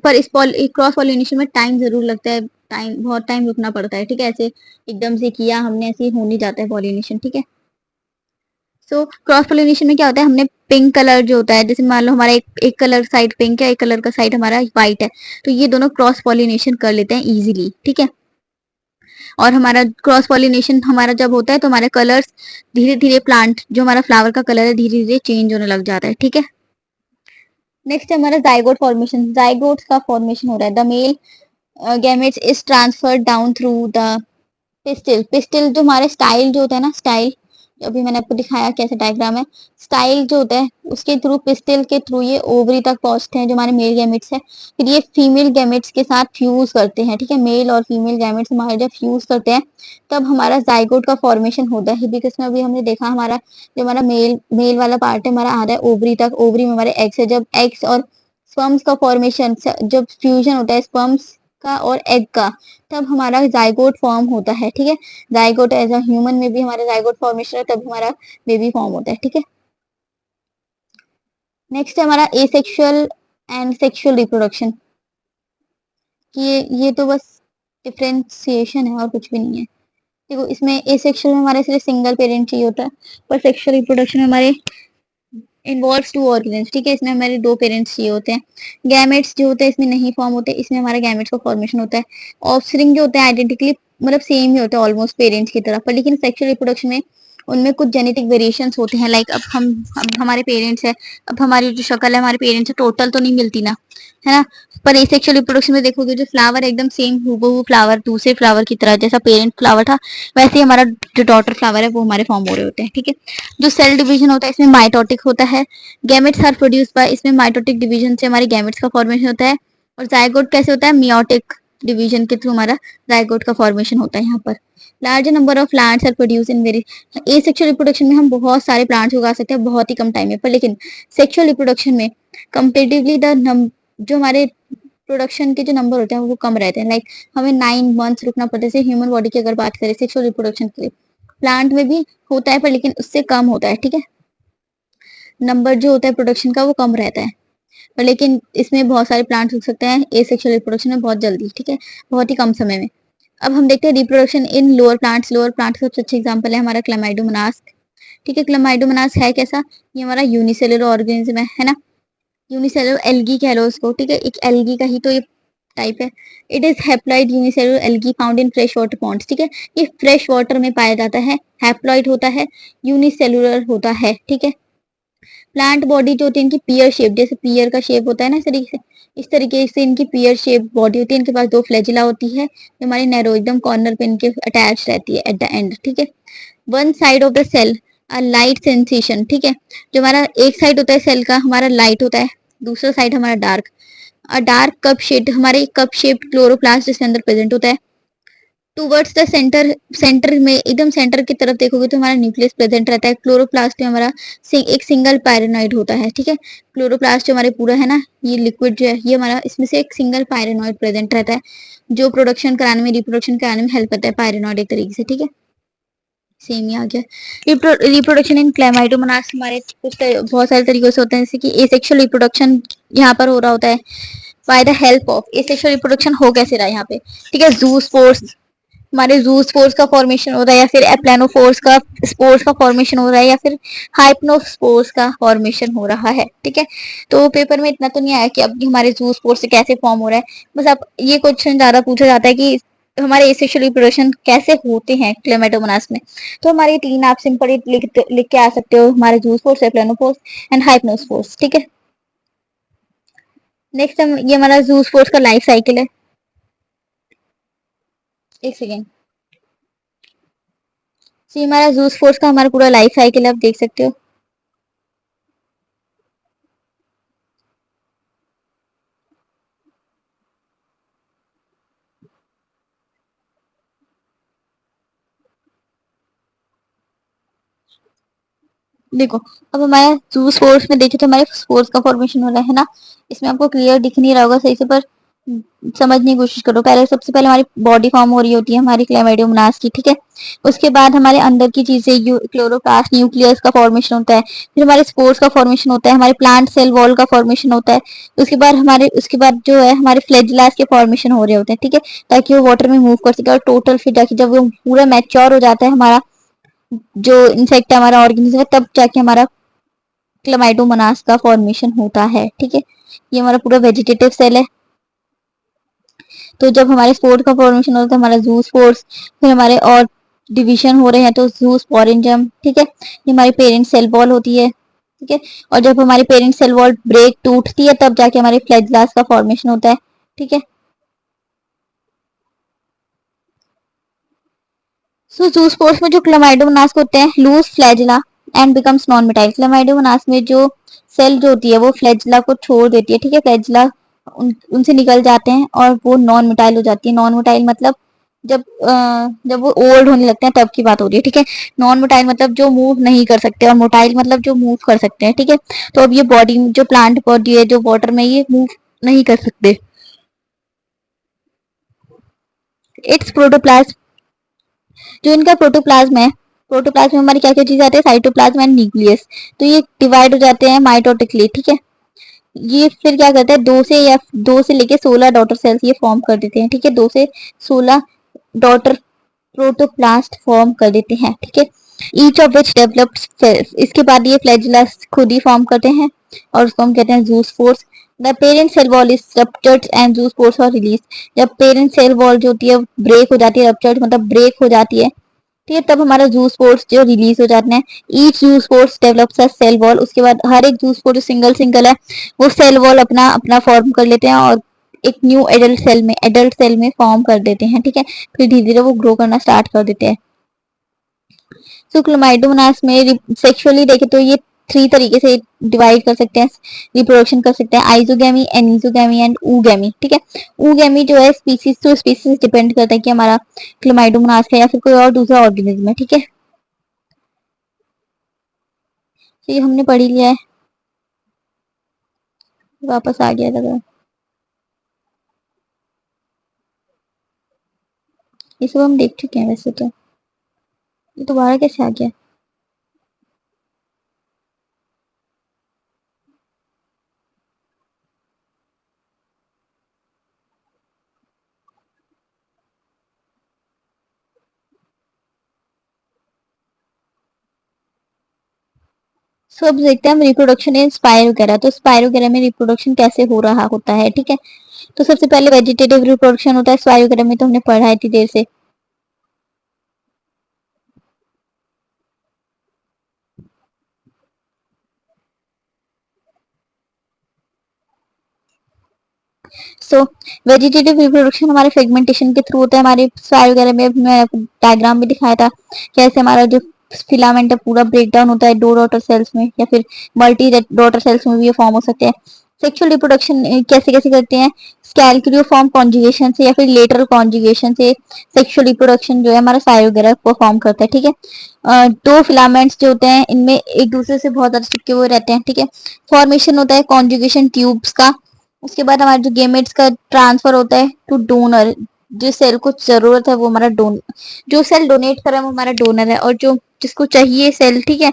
[SPEAKER 1] पर इस क्रॉस पॉलिनेशन में टाइम जरूर लगता है, टाइम बहुत टाइम रुकना पड़ता है, ठीक है। ऐसे एकदम से किया हमने ऐसे हो नहीं जाता है पॉलिनेशन, ठीक है। सो क्रॉस पोलिनेशन में क्या होता है, हमने पिंक कलर जो होता है, जैसे मान लो हमारा एक कलर साइड पिंक है, एक कलर का साइड हमारा व्हाइट है, तो ये दोनों क्रॉस पॉलिनेशन कर लेते हैं इजीली, ठीक है। और हमारा क्रॉस पॉलिनेशन हमारा जब होता है तो हमारे कलर्स धीरे धीरे, प्लांट जो हमारा फ्लावर का कलर है धीरे धीरे चेंज होने लग जाता है, ठीक है। नेक्स्ट है हमारा जाइगोट फॉर्मेशन। जाइगोट का फॉर्मेशन हो रहा है, the male gametes is transferred down through the pistil. Pistil जो हमारे स्टाइल जो होता है ना, स्टाइल अभी मैंने आपको दिखाया कैसे डायग्राम है, स्टाइल जो होता है उसके थ्रू, पिस्टिल के थ्रू ये ओवरी तक पहुंचते हैं जो हमारे मेल गैमेट्स है। फिर ये फीमेल गैमेट्स के साथ फ्यूज करते हैं, ठीक है। मेल और फीमेल गैमेट्स हमारे जब फ्यूज करते हैं तब हमारा जाइगोट का फॉर्मेशन होता है। बिकॉज में अभी हमने देखा हमारा जो हमारा मेल वाला पार्ट है हमारा आ रहा है ओवरी तक, ओवरी में हमारे एग्स है। जब एग्स और स्पर्म्स का फॉर्मेशन, जब फ्यूजन होता है स्पर्म्स का और एग का, तब हमारा जाइगोट फॉर्म होता है, ठीक है। जाइगोट एज अ ह्यूमन में भी हमारा जाइगोट फॉर्मेशन है, तब हमारा बेबी फॉर्म होता है, ठीक है। नेक्स्ट है हमारा एसेक्सुअल एंड सेक्सुअल रिप्रोडक्शन। ये तो बस डिफरेंशिएशन है और कुछ भी नहीं है। देखो इसमें एसेक्सुअल में हमारे सिर्फ सिंगल पेरेंट चाहिए होता है, पर सेक्सुअल रिप्रोडक्शन में हमारे इन्वॉल्व्स 2 ऑर्गेन्स, ठीक है। इसमें हमारे 2 पेरेंट्स चाहिए होते हैं। गैमेट्स जो होते हैं इसमें नहीं फॉर्म होते, इसमें हमारे गैमेट्स का फॉर्मेशन होता है। ऑफस्प्रिंग जो होते हैं आइडेंटिकली मतलब सेम ही होते हैं ऑलमोस्ट पेरेंट्स की तरह, पर लेकिन सेक्सुअल रिप्रोडक्शन में उनमें कुछ जेनेटिक वेरिएशंस होते हैं। लाइक अब हमारे पेरेंट्स है, अब हमारी जो शक्ल है हमारे पेरेंट्स से टोटल तो नहीं मिलती ना, है ना। पर एसेक्सुअल रिप्रोडक्शन में देखोगे जो फ्लावर एकदम सेम हूबहू फ्लावर दूसरे फ्लावर की तरह, जैसा पेरेंट फ्लावर था वैसे ही हमारा जो डॉटर फ्लावर है वो हमारे फॉर्म हो रहे होते हैं, ठीक है। जो सेल डिवीजन होता है इसमें माइटोटिक होता है। गैमेट्स आर प्रोड्यूस बाय, इसमें माइटोटिक डिवीजन से हमारे गैमेट्स का फॉर्मेशन होता है। और जाइगोट कैसे होता है, मियोटिक डिवीजन के थ्रू हमारा जाइगोट का फॉर्मेशन होता है यहाँ पर। Large number of plants are produce in very, asexual reproduction में हम बहुत सारे प्लांट्स उगा सकते हैं बहुत ही कम टाइम में, पर लेकिन सेक्सुअल रिप्रोडक्शन में कंपेरेटिवली जो हमारे प्रोडक्शन के जो नंबर होते हैं वो कम रहते हैं। लाइक हमें 9 मंथ्स रुकना पड़ता है। जैसे ह्यूमन बॉडी की अगर बात करें सेक्सुअल रिप्रोडक्शन के लिए, प्लांट में भी होता है पर लेकिन उससे कम होता है, ठीक है। नंबर जो होता है प्रोडक्शन का वो कम रहता है, पर लेकिन इसमें बहुत सारे प्लांट्स उग सकते हैं एसेक्सुअल रिप्रोडक्शन में बहुत जल्दी, ठीक है, बहुत ही कम समय में। अब हम देखते हैं reproduction in lower plants. Lower plants का सबसे अच्छा एग्जांपल है हमारा क्लामाइडोमोनास, ठीक है। क्लामाइडोमोनास है कैसा, ये हमारा यूनिसेलुलर ऑर्गेनिज्म है ना, यूनिसेलुलर एल्गी कह लो उसको, ठीक है। एक एल्गी का ही तो ये टाइप है। It is haploid unicellular algae found in fresh water ponds, ठीक है। ये फ्रेश वाटर में पाया जाता है, हैप्लॉइड होता है, यूनिसेलुलर होता है, ठीक है। प्लांट बॉडी जो होती है इनकी पियर शेप, जैसे पियर का शेप होता है ना इस तरीके से इनकी पियर शेप बॉडी होती है। इनके पास 2 फ्लैजिला होती है जो हमारी नैरो एकदम कॉर्नर पे इनके अटैच रहती है एट द एंड, ठीक है। One side of the cell a light sensation, ठीक है। जो हमारा एक साइड होता है सेल का हमारा लाइट होता है, दूसरा साइड हमारा डार्क। डार्क कप शेड, हमारे कप शेप्ड क्लोरोप्लास्ट जिसके अंदर प्रेजेंट होता है। टूवर्ड्स द सेंटर, सेंटर में एकदम सेंटर की तरफ देखोगे तो हमारा न्यूक्लियस प्रेजेंट रहता है। क्लोरोप्लास्ट में हमारा एक सिंगल पायरेनॉइड होता है, ठीक है। क्लोरोप्लास्ट जो हमारे पूरा है ना, ये लिक्विड जो है ये हमारा, इसमें से एक सिंगल पायरेनॉइड प्रेजेंट रहता है, जो प्रोडक्शन कराने में, रिप्रोडक्शन कराने में हेल्प करता है, पायरेनॉइड एक तरीके से, ठीक है। सेम ही आ गया। रिप्रोडक्शन इन क्लेमाइडोमोनास हमारे कुछ बहुत सारे तरीकों से होते हैं, जैसे कि एसेक्सुअल रिप्रोडक्शन यहाँ पर हो रहा होता है by the help of, asexual reproduction हो कैसे रहा है यहाँ पे, ठीक है। जू स्पोर्स, हमारे जू स्पोर्स का फॉर्मेशन हो रहा है, या फिर एप्लानोफोर्स का स्पोर्स का फॉर्मेशन हो रहा है, या फिर हाइप्नोस्पोर्स का फॉर्मेशन हो रहा है, ठीक है। तो पेपर में इतना तो नहीं आया कि अब हमारे जू स्पोर्स से कैसे फॉर्म हो रहा है, बस अब ये क्वेश्चन ज्यादा पूछा जाता है कि हमारे एसेक्सुअल रिप्रोडक्शन कैसे होते हैं क्लेमेटोमोनास में। तो हमारे तीन आप सिंपल लिख के आ सकते हो, हमारे जू स्पोर्स, एप्लानोफोर्स एंड हाइप्नोस्पोर्स, ठीक है। नेक्स्ट हम, ये हमारा जू स्पोर्स का लाइफ साइकिल है। एक सेकेंड, ये हमारा जू स्पोर्स का हमारा पूरा लाइफ साइकिल है, आप देख सकते हो। देखो, अब हमारे जू स्पोर्स में देखे तो हमारे स्पोर्स का फॉर्मेशन हो रहा है ना, इसमें आपको क्लियर दिख नहीं रहा होगा सही से, पर समझने की कोशिश करो। पहले, सबसे पहले हमारी बॉडी फॉर्म हो रही होती है हमारी क्लेमाइडोमोनास की, ठीक है। उसके बाद हमारे अंदर की चीजें, क्लोरोप्लास्ट, न्यूक्लियस का फॉर्मेशन होता है, फिर हमारे स्पोर्स का फॉर्मेशन होता है, हमारे प्लांट सेल वॉल का फॉर्मेशन होता है। उसके बाद जो है हमारे फ्लैजिलास के फॉर्मेशन हो रहे होते हैं, ठीक है, ताकि वो वाटर में मूव कर सके। और टोटल फिर जाके जब वो पूरा मैच्योर हो जाता है हमारा जो इंसेक्ट है, हमारा ऑर्गेनिज्म है, तब जाके हमारा क्लेमाइडोमोनास का फॉर्मेशन होता है, ठीक है। ये हमारा पूरा वेजिटेटिव सेल है। तो जब हमारे स्पोर का फॉर्मेशन होता है, हमारा जू स्पोर्स, फिर हमारे और डिवीजन हो रहे हैं तो जू स्पोरेंजम, ठीक है। ये हमारी पेरेंट सेल वॉल होती है, ठीक है। और जब हमारी पेरेंट सेल वॉल ब्रेक, टूटती है, तब जाके हमारे फ्लैजिलास का फॉर्मेशन होता है, ठीक है। सो जू स्पोर्स में जो क्लेमाइडोमोनास होते हैं, lose flagella and becomes non motile. Chlamydomonas में जो सेल जो होती है वो फ्लैजिला को छोड़ देती है, ठीक है। फ्लैजिला उनसे निकल जाते हैं और वो नॉन मिटाइल हो जाती है। नॉन मिटाइल मतलब जब वो ओल्ड होने लगते हैं तब की बात हो रही है, ठीक है। नॉन मोटाइल मतलब जो मूव नहीं कर सकते, और मोटाइल मतलब जो मूव कर सकते हैं, ठीक है। तो अब ये बॉडी, जो प्लांट बॉडी है जो वाटर में, ये मूव नहीं कर सकते। इट्स प्रोटोप्लाज्म, जो इनका प्रोटोप्लाज्म है, प्रोटोप्लाज्म में हमारी क्या क्या चीज आती है, साइटोप्लाज्म एंड न्यूक्लियस। तो ये डिवाइड हो जाते हैं माइटोटिकली, ठीक है। ये फिर क्या करता है, दो से लेके 16 डॉटर सेल्स ये फॉर्म कर देते हैं, ठीक है। 2 से 16 डॉटर प्रोटोप्लास्ट फॉर्म कर देते हैं, ठीक है। Each of which develops cells, इसके बाद ये फ्लैजिला खुद ही फॉर्म करते हैं, और उसको हम कहते हैं zoospores. The parent cell wall is ruptured and zoospores are release. जब पेरेंट सेल वॉल जो होती है ब्रेक हो जाती है, रप्चर्ड मतलब ब्रेक हो जाती है, ठीक है, तब हमारा जू स्पोर्स जो रिलीज हो जाते हैं। Each zoospores develops a cell wall, उसके बाद हर एक जू स्पोर्स जो सिंगल सिंगल है वो सेल वॉल अपना अपना फॉर्म कर लेते हैं, और एक न्यू एडल्ट सेल में फॉर्म कर देते हैं, ठीक है। फिर धीरे धीरे वो ग्रो करना स्टार्ट कर देते हैं। तो क्लोमाइडोमोनास में सेक्सुअली देखे तो ये 3 तरीके से डिवाइड कर सकते हैं, रिप्रोडक्शन कर सकते हैं, आइजोगैमी, एनिजोगैमी एंड ऊगैमी, ठीक है। ऊगैमी जो है स्पीसीज टू स्पीसीज डिपेंड करता है कि हमारा क्लोमाइडोमोनास है या फिर कोई और दूसरा ऑर्गेनिज्म है, ठीक है। तो ये हमने पढ़ ही लिया है, वापस आ गया लगा। ये सब हम देख चुके हैं वैसे तो, ये दोबारा कैसे आ गया। सो अब देखते हैं हम रिप्रोडक्शन इन स्पाइरोगेरा। तो स्पाइरोगेरा में रिप्रोडक्शन कैसे हो रहा होता है, ठीक है। तो सबसे पहले वेजिटेटिव रिप्रोडक्शन होता है स्पाइरोगेरा में, तो हमने पढ़ा है इतनी देर से। सो वेजिटेटिव रिप्रोडक्शन हमारे फ्रेगमेंटेशन के थ्रू होता है। हमारे स्पाइर वगैरह में मैं डायग्राम में दिखाया था कैसे हमारा जो फिलामेंट है पूरा ब्रेक डाउन होता है 2 डॉटर सेल्स में, या फिर मल्टी डॉटर सेल्स में भी ये फॉर्म हो सकते हैं। सेक्सुअल रिप्रोडक्शन कैसे कैसे करते हैं, स्कैलक्रियोफॉर्म कॉन्जुगेशन से या फिर लेटरल कॉन्जुगेशन से सेक्सुअल रिप्रोडक्शन जो है हमारा साय वगैरह परफॉर्म करता है, ठीक है। दो फिलामेंट्स जो होते हैं इनमें एक दूसरे से बहुत ज्यादा चिपके हुए रहते हैं, ठीक है। फॉर्मेशन होता है कॉन्जुगेशन ट्यूब्स का। उसके बाद हमारे जो गेमेट्स का ट्रांसफर होता है टू डोनर, जिस सेल को जरूरत है वो हमारा जो सेल डोनेट कर रहा है वो हमारा डोनर है, और जो जिसको चाहिए सेल, ठीक है,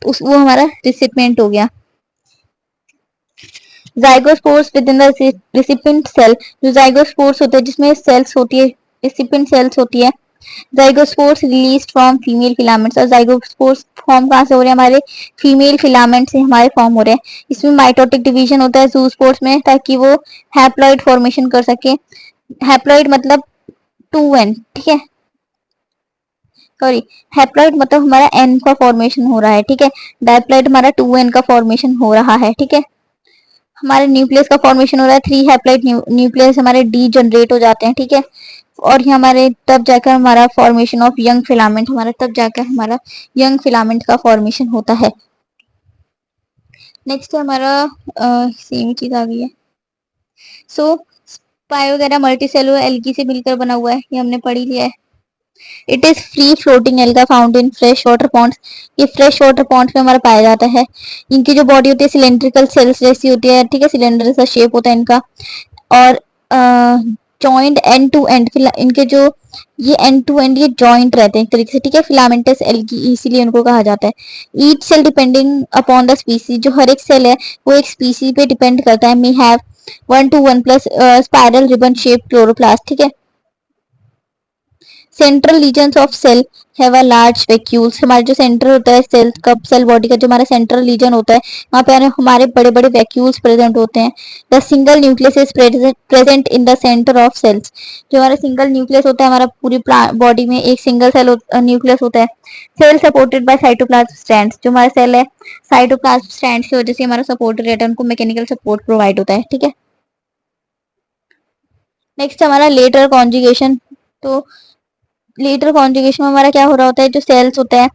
[SPEAKER 1] वो हमारा रिसिपिएंट हो गया। Zygospores within the recipient cell, जो जाइगोस्पोर्स होते हैं जिसमें सेल्स होती है, रिसिपिएंट सेल्स होती है। Zygospores release from female filaments, और जाइगोस्पोर्स फॉर्म कहाँ से हो रहे हैं, हमारे फीमेल फिलामेंट से हमारे फॉर्म हो रहे हैं। इसमें माइटोटिक डिवीजन होता है जूस्पोर्स में, ताकि वो हैप्लॉइड फॉर्मेशन कर सके। हैप्लॉइड मतलब 2n, ठीक है, सॉरी, हैप्लॉइड मतलब हमारा n का फॉर्मेशन हो रहा है, ठीक है। डायप्लॉइड हमारा 2n का फॉर्मेशन हो रहा है, ठीक है। हमारे न्यूक्लियस का फॉर्मेशन हो रहा है, 3 हैप्लॉइड न्यूक्लियस हमारे डी जनरेट हो जाते हैं, ठीक है। और ये हमारे तब जाकर हमारा फॉर्मेशन ऑफ यंग फिलामेंट, हमारा तब जाकर हमारा यंग फिलामेंट का फॉर्मेशन होता है। नेक्स्ट है हमारा सेम चीज आ गई है। सो स्पाई वगैरह मल्टी सेलुलर एल्गी से मिलकर बना हुआ है, ये हमने पढ़ ही लिया है। It is free floating alga found in fresh water ponds, ये फ्रेश वाटर पॉन्ड्स में हमारा पाया जाता है। इनकी जो बॉडी होती है सिलेंड्रिकल सेल्स जैसी होती है, ठीक है, सिलेंडर जैसा शेप होता है इनका, और जॉइंट एंड टू एंड, इनके जो ये एंड टू एंड ये जॉइंट रहते हैं एक तरीके से, ठीक है, फिलामेंटस एल्गी इसीलिए उनको कहा जाता है। Each cell depending upon the species, जो हर एक सेल है वो एक स्पीसीज पे डिपेंड करता है। May have 1 to 1 plus spiral ribbon shape chloroplast, ठीक है। Central regions of cell have a large vacuoles, हमारा जो सेंटर होता है सेल का, सेल बॉडी का जो हमारा सेंट्रल रीजन होता है वहाँ पे हमारे बड़े बड़े वैक्यूल्स प्रेजेंट होते हैं। The single nucleus is present in the centre of cells, जो हमारा सिंगल न्यूक्लियस होता है हमारा पूरी बॉडी में एक सिंगल सेल न्यूक्लियस होता है। Cell supported by cytoplasm strands, जो हमारा सेल है साइटोप्लाज्म स्ट्रैंड्स की वजह से हमारा सपोर्ट रहता है, उनको मैकेनिकल सपोर्ट प्रोवाइड होता है, ठीक है। नेक्स्ट हमारा लेटर कॉन्जुगेशन। तो लेटर कॉन्जुगेशन में हमारा क्या हो रहा होता है, जो सेल्स होता है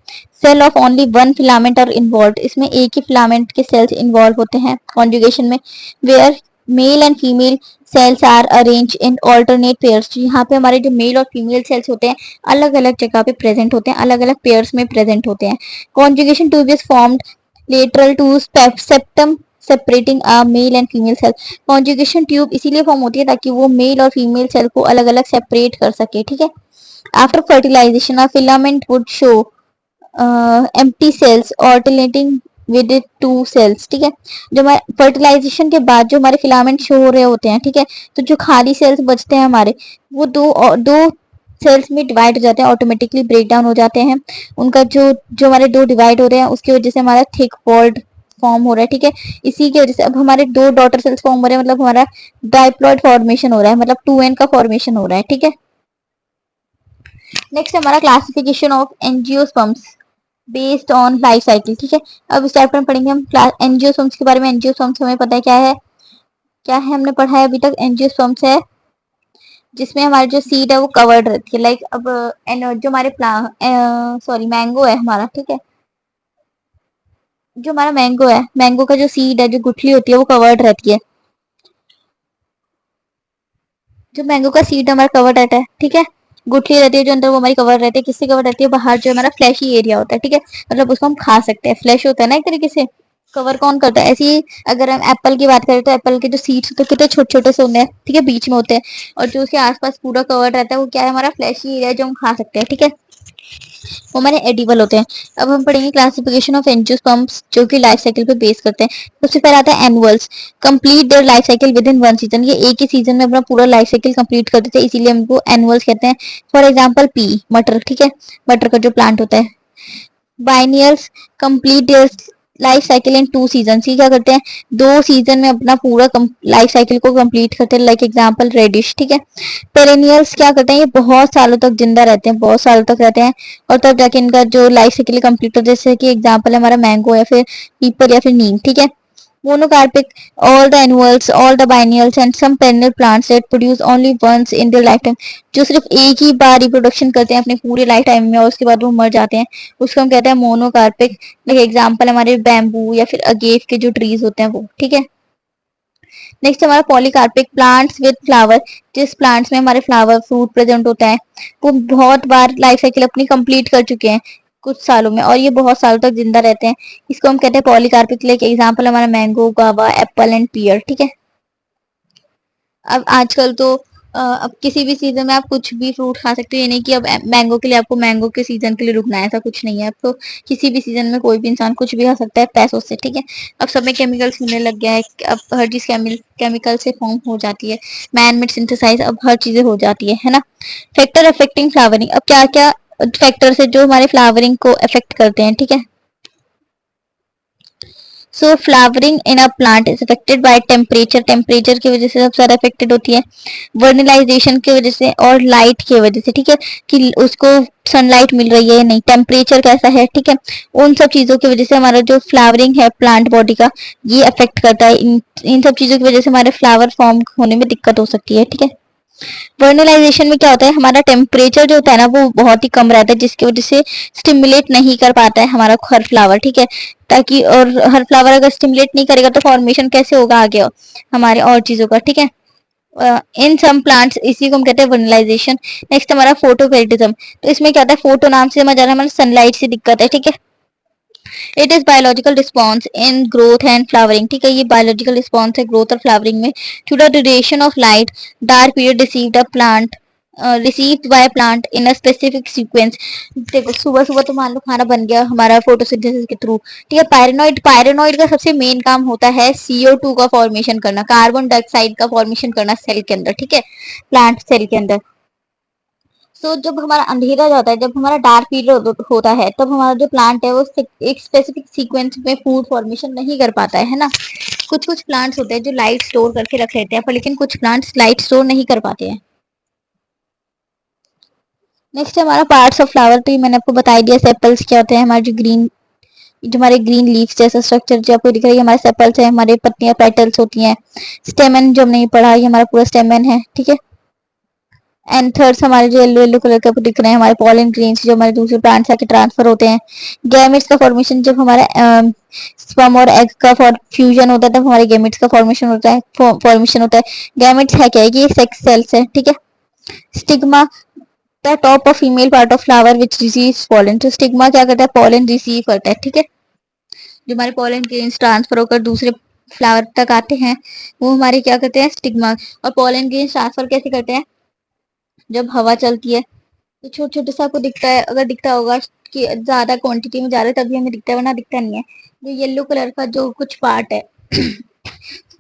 [SPEAKER 1] cell of only one filament are involve, इसमें एक ही फिलामेंट के सेल्स इन्वॉल्व होते हैं कॉन्जुगेशन में। Where male and female cells are arrange in alternate pairs, यहाँ पे हमारे जो मेल और फीमेल सेल्स होते हैं अलग अलग जगह पे प्रेजेंट होते हैं, अलग अलग पेयर्स में प्रेजेंट होते हैं। Conjugation tube is formed lateral to septum separating a male and female cell, conjugation tube इसीलिए फॉर्म होती है ताकि वो मेल और फीमेल सेल को अलग अलग सेपरेट कर सके, ठीक है। After fertilization, a filament would show empty cells alternating with it two cells, ठीक है। जो हमारे फर्टिलाइजेशन के बाद जो हमारे फिलामेंट शो हो रहे होते हैं, ठीक है, तो जो खाली सेल्स बचते हैं हमारे वो दो सेल्स में डिवाइड हो जाते हैं, ऑटोमेटिकली ब्रेक डाउन हो जाते हैं। उनका जो जो हमारे दो डिवाइड हो रहे हैं उसकी वजह से हमारा थिक वॉल्ड फॉर्म हो रहा है, ठीक है। इसी की वजह से अब हमारे दो डॉटर सेल्स फॉर्म हो रहे हैं, मतलब हमारा डाइप्लॉइड फॉर्मेशन हो रहा है, मतलब 2n का फॉर्मेशन हो रहा है, ठीक है। नेक्स्ट हमारा classification of angiosperms based on life cycle, ठीक है। अब इस चैप्टर में पढ़ेंगे हम एंजियोस्पर्म्स के बारे में। एंजियोस्पर्म्स हमें पता है क्या है हमने पढ़ा है अभी तक। एंजियोस्पर्म्स है जिसमें हमारी जो सीड है वो कवर्ड रहती है, लाइक अब जो हमारे सॉरी मैंगो है हमारा, ठीक है, जो हमारा मैंगो है, मैंगो का जो सीड है, जो गुठली होती है वो कवर्ड रहती है। जो मैंगो का सीड हमारा कवर्ड रहता है, ठीक है, गुठली रहती है जो अंदर, वो हमारी कवर रहती है, किससे कवर रहती है, बाहर जो हमारा फ्लैशी एरिया होता है, ठीक है, मतलब उसको हम खा सकते हैं, फ्लैश होता है ना एक तरीके से। कवर कौन करता है, ऐसे ही अगर हम एप्पल की बात करें तो एप्पल के जो सीड्स होते हैं कितने छोटे छोटे से होते हैं, ठीक है, बीच में होते हैं, और जो उसके आसपास पूरा कवर रहता है वो क्या है, हमारा फ्लैशी एरिया जो हम खा सकते हैं, ठीक है, वो हमारे एडिबल होते हैं। अब हम पढ़ेंगे क्लासिफिकेशन ऑफ एंजियोस्पर्म्स जो कि लाइफ साइकिल पे बेस करते हैं। सबसे पहले आता है annuals, complete their life cycle with in one season, ये एक ही सीजन में अपना पूरा लाइफ साइकिल कंप्लीट कर देते हैं, इसीलिए हमको एनुअल्स कहते हैं। फॉर एग्जाम्पल पी, मटर, ठीक है, मटर का जो प्लांट होता है। Biennials complete their life cycle in 2 season, ये क्या करते हैं, 2 सीजन में अपना पूरा लाइफ साइकिल को कंप्लीट करते हैं, लाइक एग्जांपल रेडिश, ठीक है। पेरेनियल्स क्या करते हैं, ये बहुत सालों तक जिंदा रहते हैं, बहुत सालों तक रहते हैं, और तब जाके इनका जो लाइफ साइकिल कंप्लीट होता है, जैसे कि एग्जांपल है हमारा मैंगो या फिर पीपल या फिर नीम, ठीक है। Monocarpic, all the annuals, all the biennials and some perennial plants that produce only once in their lifetime, जो सिर्फ एक ही बार रिप्रोडक्शन करते हैं अपने पूरे लाइफ टाइम में और उसके बाद वो मर जाते हैं, उसको हम कहते हैं मोनोकार्पिक। लाइक एग्जांपल हमारे बैम्बू या फिर अगेव के जो ट्रीज होते हैं वो, ठीक है। नेक्स्ट हमारा पॉलीकार्पिक प्लांट्स विद फ्लावर, जिस प्लांट्स में हमारे फ्लावर फ्रूट प्रेजेंट होता है वो बहुत बार लाइफ साइकिल अपनी कंप्लीट कर चुके हैं कुछ सालों में, और ये बहुत सालों तक जिंदा रहते हैं। इसको हम कहते हैं पॉलीकार्पिक। लाइक एग्जांपल हमारा मैंगो, गावा, एप्पल एंड पियर। ठीक है। अब आजकल तो अब किसी भी सीजन में आप कुछ भी फ्रूट खा सकते हो, ये नहीं कि अब मैंगो के लिए आपको मैंगो के सीजन के लिए रुकना है, ऐसा कुछ नहीं है। अब तो किसी भी सीजन में कोई भी इंसान कुछ भी खा सकता है पैसों से। ठीक है। अब सब में केमिकल्स मिलने लग गया है, अब हर चीज केमिकल से फॉर्म हो जाती है, मैन मेड सिंथेसाइज अब हर चीजें हो जाती है ना। फैक्टर अफेक्टिंग फ्लावरिंग, अब क्या क्या फैक्टर्स है जो हमारे फ्लावरिंग को अफेक्ट करते हैं। ठीक है। So flowering in a plant is affected by temperature, temperature की वजह से सबसे ज्यादा अफेक्टेड होती है, वर्नलाइजेशन की वजह से और लाइट की वजह से। ठीक है, कि उसको सनलाइट मिल रही है या नहीं, टेम्परेचर कैसा है। ठीक है, उन सब चीजों की वजह से हमारा जो फ्लावरिंग है प्लांट बॉडी का ये अफेक्ट करता है। इन सब चीजों की वजह से हमारे फ्लावर फॉर्म होने में दिक्कत हो सकती है। ठीक है। वर्नलाइजेशन में क्या होता है, हमारा टेम्परेचर जो होता है ना वो बहुत ही कम रहता है, जिसकी वजह से स्टिमुलेट नहीं कर पाता है हमारा हर फ्लावर। ठीक है, ताकि और हर फ्लावर अगर स्टिमुलेट नहीं करेगा तो फॉर्मेशन कैसे होगा आगे हमारे और चीजों का। ठीक है। इन सम प्लांट्स, इसी को हम कहते हैं वर्नलाइजेशन। नेक्स्ट हमारा फोटोपेल्टिज्म, तो इसमें क्या होता है, फोटो नाम से समझ आ रहा है हमारा सनलाइट से दिक्कत है। ठीक है। It is biological response in growth and flowering. ठीक है, ये बायोलॉजिकल रिस्पॉन्स है ग्रोथ और फ्लावरिंग में to the duration of light dark period received a plant received by plant in a specific sequence. देखो सुबह सुबह तो मान लो खाना बन गया हमारा फोटोसिंथेसिस के थ्रू। ठीक है, पायरेनॉइड, पायरेनॉइड का सबसे मेन काम होता है CO2 का फॉर्मेशन करना, कार्बन डाइऑक्साइड का फॉर्मेशन करना सेल के अंदर। ठीक है, प्लांट सेल के अंदर। सो जब हमारा अंधेरा जाता है, जब हमारा डार्क पीरियड होता है, तब हमारा जो प्लांट है वो एक स्पेसिफिक सीक्वेंस में फूड फॉर्मेशन नहीं कर पाता है ना। कुछ कुछ प्लांट्स होते हैं जो लाइट स्टोर करके रख लेते हैं, पर लेकिन कुछ प्लांट्स लाइट स्टोर नहीं कर पाते हैं। नेक्स्ट हमारा पार्ट्स ऑफ फ्लावर, तो ये मैंने आपको बता दिया सेपल्स क्या होते हैं, हमारे जो हमारे ग्रीन लीव्स जैसा स्ट्रक्चर जो आपको दिख रहा है हमारे सेपल्स है, हमारे पत्तियां पेटल्स होती हैं। स्टेमन जो हमने पढ़ा ये हमारा पूरा स्टेमन है। ठीक है। एंथर्स हमारे जो येलो येलो कलर का दिख रहे हैं हमारे पॉलन ग्रेन्स जो हमारे दूसरे प्लांट से आके ट्रांसफर होते हैं। गैमेट्स का फॉर्मेशन, जब हमारा स्पर्म और एग का फ्यूजन होता है तब हमारे गैमेट्स का फॉर्मेशन होता है। गैमेट्स है क्या है कि ये सेक्स सेल्स है। ठीक है। Stigma, the top of female part of flower which receives pollen, तो स्टिग्मा क्या करता है, पॉलन रिसीव करता है। ठीक है, जो हमारे पॉलन ग्रेन्स ट्रांसफर होकर दूसरे फ्लावर तक आते हैं वो हमारे क्या करते हैं, स्टिग्मा। और पॉलन ग्रेन्स ट्रांसफर कैसे करते हैं, जब हवा चलती है तो छोटे छोटे सा आपको दिखता है, अगर दिखता होगा कि ज्यादा क्वांटिटी में जा रहा है तभी हमें दिखता है, वरना दिखता नहीं है। जो येलो कलर का जो कुछ पार्ट है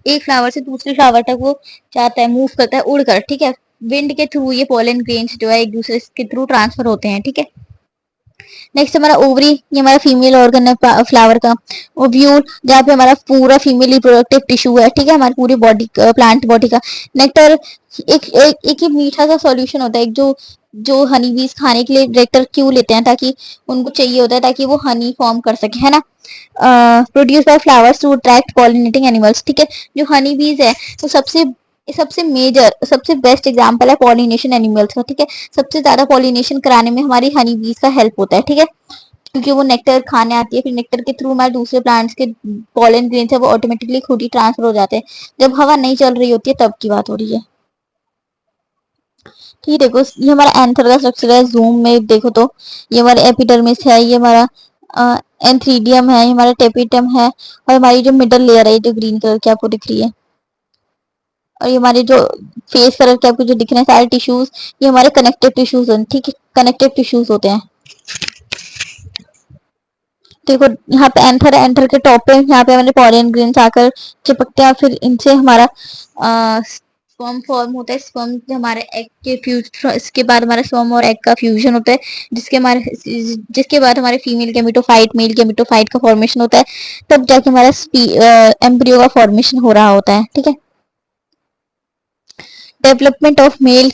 [SPEAKER 1] एक फ्लावर से दूसरे फ्लावर तक वो जाता है, मूव करता है उड़कर। ठीक है, विंड के थ्रू ये पॉलन ग्रेन्स जो है एक दूसरे के थ्रू ट्रांसफर होते हैं। ठीक है। नेक्स्ट हमारा ओवरी, ये हमारा फीमेल ऑर्गन है फ्लावर का। ओव्यूल, जहाँ पे हमारा पूरा फीमेल रिप्रोडक्टिव टिश्यू है। ठीक है, हमारी पूरी बॉडी प्लांट बॉडी का। नेक्टर, एक ही मीठा सा सॉल्यूशन होता है, एक जो जो हनी बीज खाने के लिए डायरेक्टर क्यों लेते हैं, ताकि उनको चाहिए होता है ताकि वो हनी फॉर्म कर सके, है ना। Produce by flowers to attract pollinating animals. ठीक है, जो हनी बीज है वो सबसे सबसे मेजर सबसे बेस्ट एग्जांपल है पॉलिनेशन एनिमल्स का। ठीक है, सबसे ज्यादा पॉलिनेशन कराने में हमारी हनी बीज का हेल्प होता है। ठीक है, क्योंकि वो नेक्टर खाने आती है, फिर नेक्टर के थ्रू हमारे दूसरे प्लांट्स के पॉलन ग्रेन्स है वो ऑटोमेटिकली खुद ही ट्रांसफर हो जाते हैं, जब हवा नहीं चल रही होती है तब की बात हो रही है। ठीक है, देखो ये हमारा एंथर का स्ट्रक्चर है, जूम में देखो तो ये हमारा एपिडर्मिस है, ये हमारा एंथ्रीडियम है, ये हमारा टेपिटम है, और हमारी जो मिडल लेयर है जो ग्रीन कलर की आपको दिख रही है, और ये हमारे जो फेस कलर के आपको जो दिख रहे हैं सारे टिश्यूज, ये हमारे कनेक्टिव टिश्यूज हैं। ठीक है, कनेक्टिव टिश्यूज होते हैं। देखो यहाँ पे एंथर है, एंथर के टॉप पे यहाँ पे हमारे पॉलन ग्रेन्स आकर चिपकते हैं, फिर इनसे हमारा स्पर्म फॉर्म होता है। स्पर्म हमारे एग के इसके बाद हमारे स्पर्म और एग का फ्यूजन होता है, जिसके बाद हमारे फीमेल गेमेटोफाइट मेल गेमेटोफाइट का फॉर्मेशन होता है, तब जाके हमारा एम्ब्रियो का फॉर्मेशन हो रहा होता है। ठीक है, डेवलपमेंट ऑफ मेल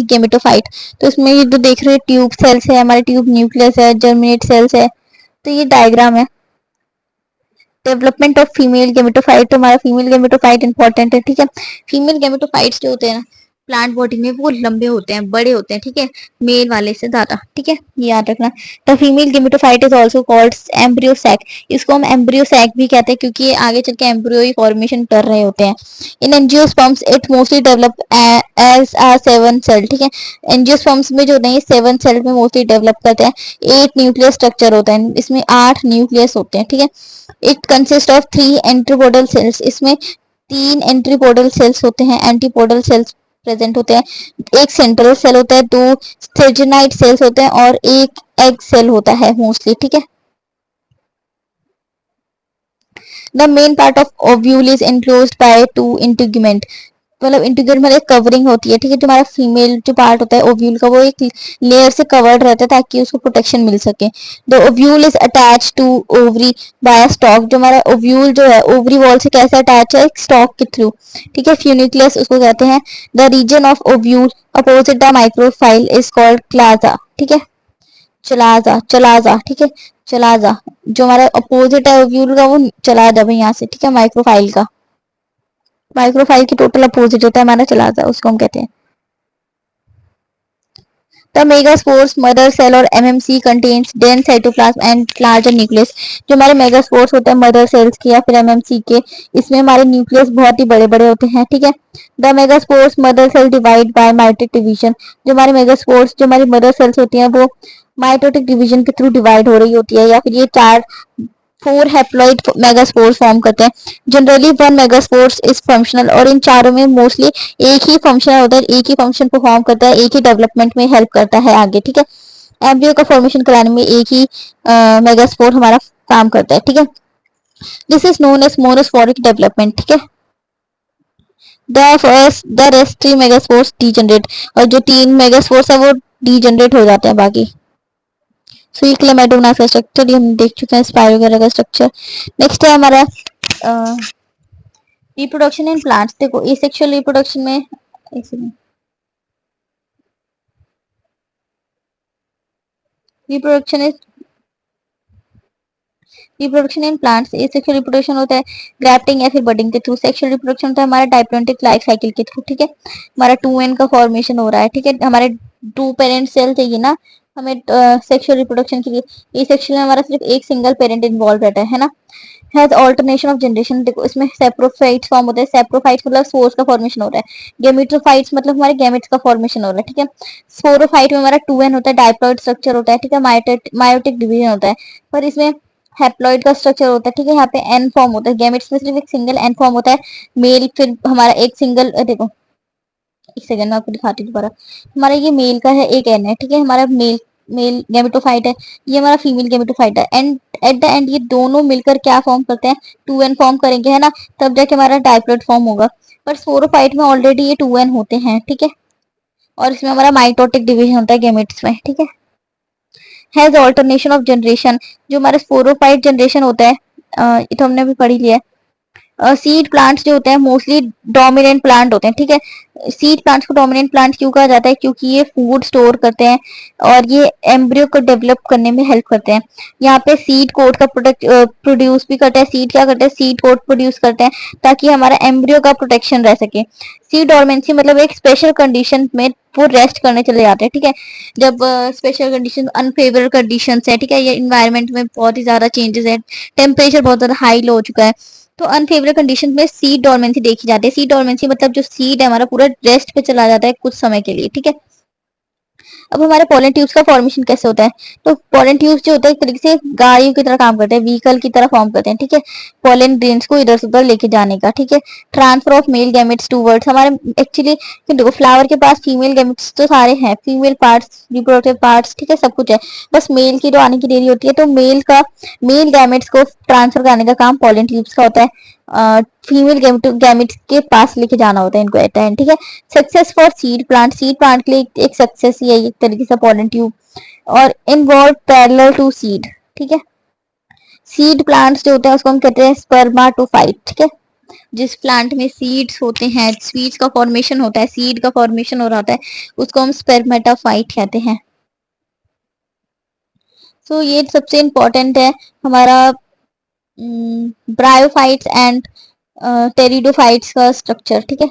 [SPEAKER 1] गेमेटोफाइट, तो इसमें ये जो देख रहे हैं ट्यूब सेल्स है, हमारे ट्यूब न्यूक्लियस है, जर्मिनेट सेल्स है, तो ये डायग्राम है। डेवलपमेंट ऑफ फीमेल गेमेटोफाइट, तो हमारा फीमेल गेमेटोफाइट इंपॉर्टेंट है। ठीक है, फीमेल गेमेटोफाइट्स जो होते हैं ना प्लांट बॉडी में वो लंबे होते हैं, बड़े होते हैं, ठीक है, मेल वाले से ज्यादा, ठीक है, ये याद रखना। The female gametophyte is also called embryo sac. इसको हम एम्ब्रियो सैक भी कहते हैं क्योंकि ये आगे चल के एम्ब्रियो ही फॉर्मेशन कर रहे होते हैं। In angiosperms it mostly develop as a seven cell, ठीक है, एंजियोस्पर्म्स में जो नहीं 7 सेल में मोस्टली डेवलप करते हैं। 8 न्यूक्लियस स्ट्रक्चर होता है, इसमें 8 न्यूक्लियस होते हैं, ठीक है। इट कंसिस्ट ऑफ 3 एंट्रीपोडल सेल्स, इसमें 3 एंट्रीपोडल सेल्स होते हैं, एंटीपोडल सेल्स प्रेजेंट होते हैं। एक सेंट्रल सेल होता है, 2 स्टेरजेनाइट सेल्स होते हैं और एक एग सेल होता है मोस्टली, ठीक है। The main part of ovule is enclosed bye 2 integument, मतलब इंटीग्यूमेंट मतलब कवरिंग होती है, ठीक है। जो हमारा फीमेल जो पार्ट होता है ओव्यूल का वो एक लेयर से कवर्ड रहता है ताकि उसको प्रोटेक्शन मिल सके। The ovule is attach to ovary by stalk, जो हमारा ओव्यूल जो है ओवरी वॉल से कैसे अटैच है, एक स्टॉक के थ्रू, ठीक है, फ्यूनिकुलस उसको कहते हैं। The region of ovule opposite the micropyle is called chalaza, ठीक है, चलाजा चलाजा, ठीक है, चलाजा। जो हमारा अपोजिट है ओव्यूल का वो चला जाए भाई यहाँ से, ठीक है, माइक्रोफाइल का, माइक्रोफाइल की टोटल अपोजिट होता है हमारा चलाजा, उसको हम कहते हैं। The megaspores mother cell और MMC contains dense cytoplasm and larger nucleus। जो हमारे मेगास्पोर्स होते हैं मदर सेल्स के या फिर MMC के, इसमें हमारे न्यूक्लियस बहुत ही बड़े बड़े होते हैं, ठीक है। The megaspores mother cell divide by mitotic division. जो हमारे मेगास्पोर्स जो हमारी मदर सेल्स होती हैं वो माइटोटिक डिवीजन के थ्रू डिवाइड हो रही होती है, या फिर ये 4 हैप्लॉइड मेगास्पोर्स फॉर्म करते हैं। जनरली 1 मेगास्पोर्स इज फंक्शनल, और इन चारों में मोस्टली एक ही फंक्शन होता है, एक ही फंक्शन परफॉर्म करता है, एक ही डेवलपमेंट में हेल्प करता है आगे, ठीक है। एम्ब्रियो का फॉर्मेशन कराने में एक ही मेगास्पोर हमारा काम करता है, ठीक है। This is known as monosporic development, ठीक है। द रेस्ट 3 मेगास्पोर्स डीजनरेट, और जो 3 मेगास्पोर्स है वो डीजनरेट हो जाते हैं बाकी। सो ये क्लेमेटोमोनास का स्ट्रक्चर ये हम देख चुके हैं, स्पाइरो वगैरह का स्ट्रक्चर। नेक्स्ट है हमारा रिप्रोडक्शन इन प्लांट्स। देखो एसेक्सुअल रिप्रोडक्शन में reproduction is reproduction in plants, asexual reproduction होता है ग्राफ्टिंग या फिर बडिंग के थ्रू। सेक्सुअल रिप्रोडक्शन होता है हमारा डाइप्लॉन्टिक लाइफ साइकिल के थ्रू, ठीक है। हमारा 2n का फॉर्मेशन हो रहा है, ठीक है, हमारे 2 पेरेंट सेल चाहिए ना हमें सेक्सुअल रिप्रोडक्शन के लिए। एसेक्सुअल में हमारा सिर्फ एक सिंगल पेरेंट इन्वॉल्व रहता है ना। हैज ऑल्टरनेशन ऑफ जनरेशन, देखो इसमें सेप्रोफाइट्स फॉर्म होते हैं, सेप्रोफाइट्स मतलब स्पोर्स का फॉर्मेशन हो रहा है, गेमेटोफाइट्स मतलब हमारे गैमेट्स का फॉर्मेशन हो रहा है, ठीक है। स्पोरोफाइट में हमारा 2n होता है, डाइप्लॉइड स्ट्रक्चर होता है, ठीक है, मायोटिक डिवीजन होता है, पर इसमें हैप्लॉइड का स्ट्रक्चर होता है, ठीक है। यहाँ पे एन फॉर्म होता है, गैमेट्स में सिर्फ एक सिंगल एन फॉर्म होता है, मेल फिर हमारा एक सिंगल, देखो एक सेकंड में आपको दिखाती हूँ दोबारा। हमारा ये मेल का है, एक एन है, ठीक है, हमारा मेल मेल गेमेटोफाइट है, ये हमारा फीमेल गेमेटोफाइट है, एंड एट द एंड ये दोनों मिलकर क्या फॉर्म करते हैं, 2n फॉर्म करेंगे, है ना, तब जाके हमारा डाइप्लॉइड फॉर्म होगा। पर स्पोरोफाइट में ऑलरेडी ये 2n होते हैं, ठीक है, और इसमें हमारा माइटोटिक डिवीजन होता है गेमेट्स में, ठीक है। हैज ऑल्टरनेशन ऑफ जनरेशन, जो हमारा स्पोरोफाइट जनरेशन होता है ये तो हमने अभी पढ़ी लिया है। सीड प्लांट्स जो होते हैं मोस्टली डोमिनेंट प्लांट होते हैं, ठीक है। सीड प्लांट्स को डोमिनेंट प्लांट क्यों कहा जाता है, क्योंकि ये फूड स्टोर करते हैं और ये एम्ब्रियो को डेवलप करने में हेल्प करते हैं। यहाँ पे सीड कोट का प्रोडक्ट प्रोड्यूस भी करते हैं, सीड क्या करते हैं, सीड कोट प्रोड्यूस करते हैं ताकि हमारा एम्ब्रियो का प्रोटेक्शन रह सके। सीड डोरमेंसी मतलब एक स्पेशल कंडीशन में वो रेस्ट करने चले जाते हैं, ठीक है। जब स्पेशल कंडीशन अनफेवरेबल कंडीशन है, ठीक है, ये इन्वायरमेंट में बहुत ही ज्यादा चेंजेस है, टेम्परेचर बहुत ज्यादा हाई लो हो चुका है, तो अनफेवरेबल कंडीशन में सीड डोरमेंसी देखी जाती है। सीड डोरमेंसी मतलब जो सीड है हमारा पूरा रेस्ट पे चला जाता है कुछ समय के लिए, ठीक है। अब हमारे पोलन ट्यूब्स का फॉर्मेशन कैसे होता है, तो पोलन ट्यूब्स जो होता है एक तरीके से गाड़ियों की तरह काम करते हैं, व्हीकल की तरह फॉर्म करते हैं, ठीक है, पोलन ग्रेन्स को इधर से उधर लेके जाने का, ठीक है। Transfer of male gametes towards, हमारे एक्चुअली देखो फ्लावर के पास फीमेल गैमेट्स तो सारे हैं, फीमेल पार्ट्स रिप्रोडक्टिव पार्ट्स, ठीक है, सब कुछ है, बस मेल की जो आने की देरी होती है, तो मेल गैमेट्स को ट्रांसफर करने का काम पोलन ट्यूब्स का होता है, फीमेल गैमेट्स के पास लेके जाना होता है इनको एट एंड, ठीक है। सक्सेस फॉर सीड प्लांट के लिए एक सक्सेस ही है एक तरीके से पोलन ट्यूब, और इन्वॉल्व पैरेलल टू सीड, ठीक है। सीड प्लांट्स जो होते हैं उसको हम कहते हैं स्पर्माटोफाइट, ठीक है। जिस प्लांट में सीड्स होते हैं, सीड्स का फॉर्मेशन होता है, सीड का फॉर्मेशन हो रहा होता है, उसको हम स्पर्मेटाफाइट कहते हैं। सो ये सबसे इम्पोर्टेंट है हमारा ब्रायोफाइट्स एंड टेरिडोफाइट्स का स्ट्रक्चर, ठीक है।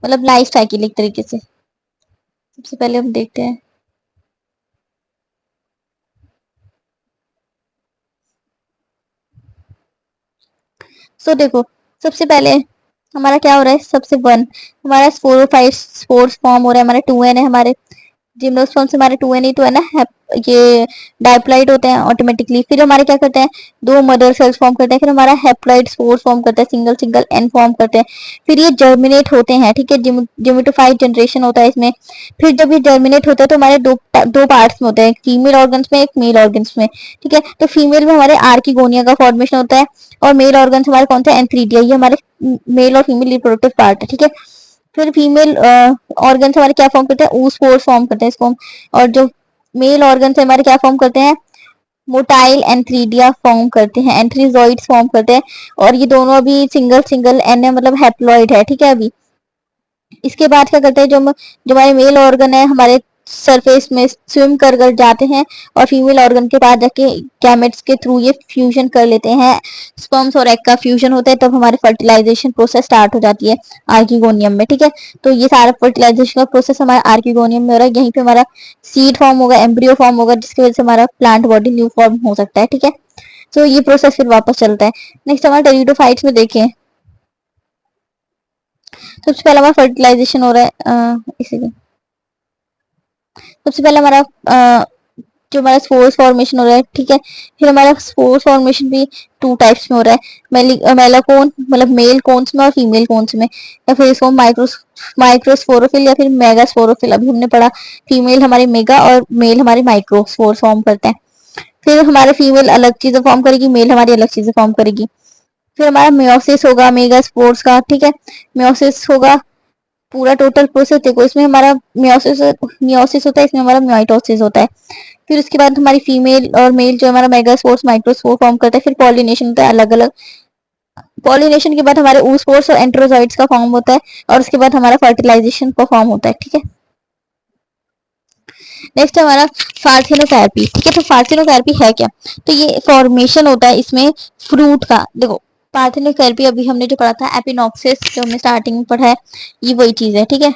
[SPEAKER 1] मतलब लाइफ साइकिल एक तरीके से। सबसे पहले हम देखते हैं। सो देखो, सबसे पहले हमारा क्या हो रहा है, सबसे वन हमारा 4 और 5 स्पोर्स फॉर्म हो रहा है, हमारे 2n है, हमारे जिम्नोस्पर्म से हमारे 2n है ना, ये डाइप्लॉइड होते हैं ऑटोमेटिकली। फिर हमारे क्या करते हैं, दो मदर सेल्स फॉर्म करते हैं, फिर हमारा हेप्लॉइड स्पोर्स फॉर्म करते हैं, सिंगल सिंगल एन फॉर्म करते हैं। फिर ये जर्मिनेट होते हैं, ठीक है, जिमिटोफाइड जनरेशन होता है इसमें। फिर जब ये जर्मिनेट होता है तो हमारे दो पार्ट्स में होते हैं, फीमेल ऑर्गन्स में, एक मेल ऑर्गन्स में, ठीक है। तो फीमेल में हमारे आर्किगोनिया का फॉर्मेशन होता है, और मेल ऑर्गन्स हमारे कौन से, एंथ्रीडिया, ये हमारे मेल और फीमेल रिप्रोडक्टिव पार्ट है, ठीक है। फिर फीमेल ऑर्गन हमारे क्या फॉर्म करते हैं, oospores फॉर्म करते हैं इसको। और जो मेल ऑर्गन से हमारे क्या फॉर्म करते हैं, मोटाइल एंथ्रीडिया फॉर्म करते हैं, एंथ्रीजॉइड्स फॉर्म करते हैं। और ये दोनों अभी सिंगल सिंगल एन है, मतलब हैप्लॉइड है, ठीक है। अभी इसके बाद क्या करते हैं, जो हमारे मेल ऑर्गन है हमारे सरफेस में स्विम कर कर जाते हैं, और फीमेल ऑर्गन के पास जाके गैमेट्स के थ्रू ये फ्यूजन कर लेते हैं। स्पर्म्स और एग का फ्यूजन होता है, तब हमारे फर्टिलाइजेशन प्रोसेस स्टार्ट हो जाती है आर्किगोनियम में, ठीक है। तो ये सारा फर्टिलाइजेशन का प्रोसेस हमारा आर्किगोनियम में हो रहा है। यहीं पे हमारा सीड फॉर्म होगा, एम्ब्रियो फॉर्म होगा, जिसकी वजह से हमारा प्लांट बॉडी न्यू फॉर्म हो सकता है, ठीक है। तो ये प्रोसेस फिर वापस चलता है। नेक्स्ट हमारा टेरिडोफाइट्स में देखें, सबसे पहला हमारा फर्टिलाइजेशन हो रहा है इसी। सबसे पहले हमारा जो हमारा स्पोर्स फॉर्मेशन हो रहा है, ठीक है। फिर हमारा स्पोर्स फॉर्मेशन भी 2 टाइप्स में हो रहा है, मेलाकोन मतलब मेल कोन्स में और फीमेल कोन्स में, या फिर इसको माइक्रोस्पोरोफिल या फिर मेगास्पोरोफिल। अभी हमने पढ़ा फीमेल हमारी मेगा और मेल हमारे माइक्रो स्पोर फॉर्म करते हैं। फिर हमारे फीमेल अलग चीजें फॉर्म करेगी, मेल हमारी अलग चीजें फॉर्म करेगी। फिर हमारा मेयोसिस होगा मेगा स्पोर्स का, ठीक है। मेयोसिस होगा पूरा टोटल प्रोसेस। देखो इसमें हमारा मियोसिस होता है, इसमें हमारा म्योइटोसिस होता है। फिर उसके बाद हमारी फीमेल और मेल जो हमारा मेगास्पोर्स माइक्रोस्पोर फॉर्म करता है। फिर पॉलिनेशन होता है अलग अलग। पॉलिनेशन के बाद हमारे oospores और एंट्रोजॉइड्स का फॉर्म होता है, और उसके बाद हमारा फर्टिलाइजेशन का फॉर्म होता है, ठीक है। नेक्स्ट हमारा फार्थिनोथेरेपी, ठीक है। तो फार्थिनोथेरेपी है क्या, तो ये फॉर्मेशन होता है इसमें फ्रूट का। देखो पार्थिनोथेरेपी अभी हमने जो पढ़ा था एपिनॉक्सिस, जो हमने स्टार्टिंग में पढ़ा है, ये वही चीज है, ठीक है।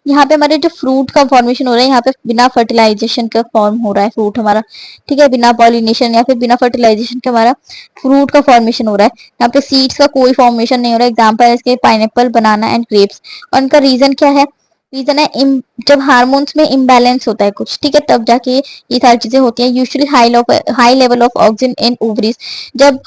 [SPEAKER 1] यहाँ पे हमारे जो फ्रूट का फॉर्मेशन हो रहा है, यहाँ पे बिना फर्टिलाइजेशन का फॉर्म हो रहा है फ्रूट हमारा, ठीक है। बिना पॉलिनेशन या फिर बिना फर्टिलाइजेशन के हमारा फ्रूट का फॉर्मेशन हो रहा है। यहाँ पे सीड्स का कोई फॉर्मेशन नहीं हो रहा है। एग्जाम्पल है इसके पाइनएप्पल, बनाना एंड ग्रेप्स। और इनका रीजन क्या है, रीजन है जब हार्मोन्स में इम्बैलेंस होता है कुछ, ठीक है, तब जाके ये सारी चीजें होती हैं। Usually high level of oxygen in ovaries, जब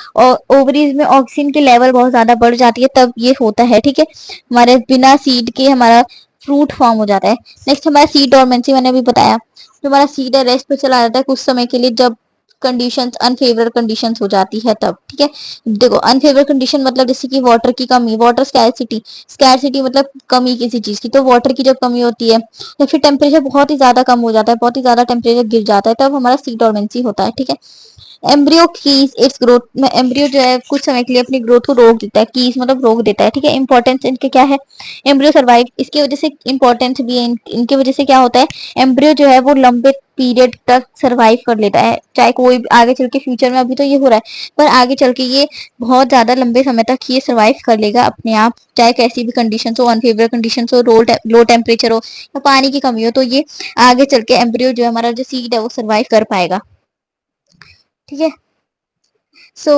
[SPEAKER 1] ओवरीज में ऑक्सीजन की लेवल बहुत ज्यादा बढ़ जाती है तब ये होता है, ठीक है। हमारे बिना सीड के हमारा फ्रूट फॉर्म हो जाता है। नेक्स्ट हमारा सीड डोरमेंसी, मैंने अभी बताया, जो हमारा सीड है रेस्ट पे चला जाता है कुछ समय के लिए, जब कंडीशंस अनफेवरेबल कंडीशंस हो जाती है तब, ठीक है। देखो अनफेवरेबल कंडीशन मतलब जैसे कि वाटर की कमी, वाटर स्कैरसिटी, स्कैरसिटी मतलब कमी किसी चीज की, तो वाटर की जब कमी होती है, या फिर टेम्परेचर बहुत ही ज्यादा कम हो जाता है, बहुत ही ज्यादा टेम्परेचर गिर जाता है, तब हमारा सीड डोरमेंसी होता है, ठीक है। एम्ब्रियो कीज इट्स ग्रोथ में, एम्ब्रियो जो है कुछ समय के लिए अपनी ग्रोथ को रोक देता है, कीज मतलब रोक देता है, ठीक है। इंपॉर्टेंस इनके क्या है, एम्ब्रियो सर्वाइव, इसकी वजह से इंपॉर्टेंस भी है इनकी वजह से क्या होता है, एम्ब्रियो जो है वो लंबे पीरियड तक सरवाइव कर लेता है, चाहे कोई आगे चल के फ्यूचर में, अभी तो ये हो रहा है पर आगे चल के ये बहुत ज्यादा लंबे समय तक ये सरवाइव कर लेगा अपने आप, चाहे कैसी भी कंडीशन हो, अनफेवरेबल कंडीशन हो, लो टेम्परेचर हो या पानी की कमी हो, तो ये आगे चल के एम्ब्रियो जो है हमारा जो सीड है वो सरवाइव कर पाएगा, ठीक है। सो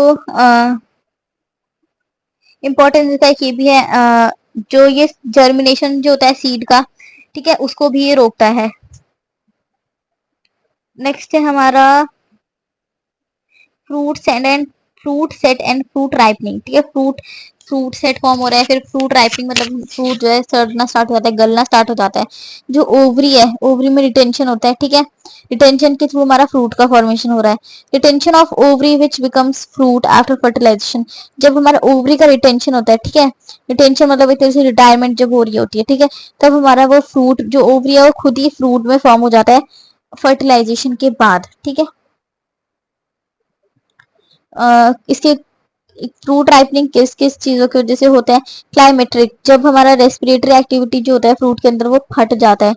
[SPEAKER 1] इम्पोर्टेंस इसका एक ये भी है, जो ये जर्मिनेशन जो होता है सीड का, ठीक है, उसको भी ये रोकता है। नेक्स्ट है हमारा fruit set and fruit ripening, ठीक है। फ्रूट सेट फॉर्म हो रहा है, फिर फ्रूट राइपनिंग मतलब फ्रूट जो है सड़ना स्टार्ट हो जाता है, गलना स्टार्ट हो जाता है। जो ओवरी है, ओवरी में रिटेंशन होता है, ठीक है। रिटेंशन के थ्रू हमारा फ्रूट का फॉर्मेशन हो रहा है। Retention of ovary which becomes fruit after fertilization, जब हमारा ओवरी का रिटेंशन होता है, ठीक है। रिटेंशन मतलब एक तरह से रिटायरमेंट जब हो रही होती है, ठीक है, तब हमारा वो फ्रूट जो ओवरी है वो खुद ही फ्रूट में फॉर्म हो जाता है फर्टिलाइजेशन के बाद, ठीक है। इसके फ्रूट राइपनिंग किस किस चीजों की वजह से होता है, क्लाइमेट्रिक, जब हमारा रेस्पिरेटरी एक्टिविटी जो होता है फ्रूट के अंदर वो फट जाता है,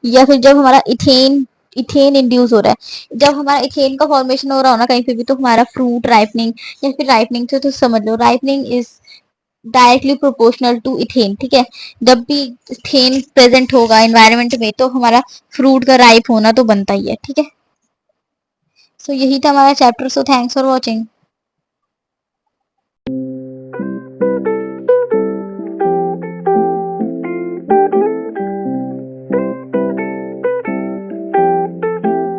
[SPEAKER 1] या फिर जब हमारा इथेन इथेन इंड्यूस हो रहा है, जब हमारा इथेन का फॉर्मेशन हो रहा हो ना कहीं पे भी, तो हमारा फ्रूट राइपनिंग, या फिर राइपनिंग से तो समझ लो ripening is directly proportional to ethene, ठीक है। जब भी इथेन प्रेजेंट होगा एनवायरनमेंट में तो हमारा फ्रूट का राइप होना तो बनता ही है, ठीक है। सो यही था हमारा chapter. So thanks for watching.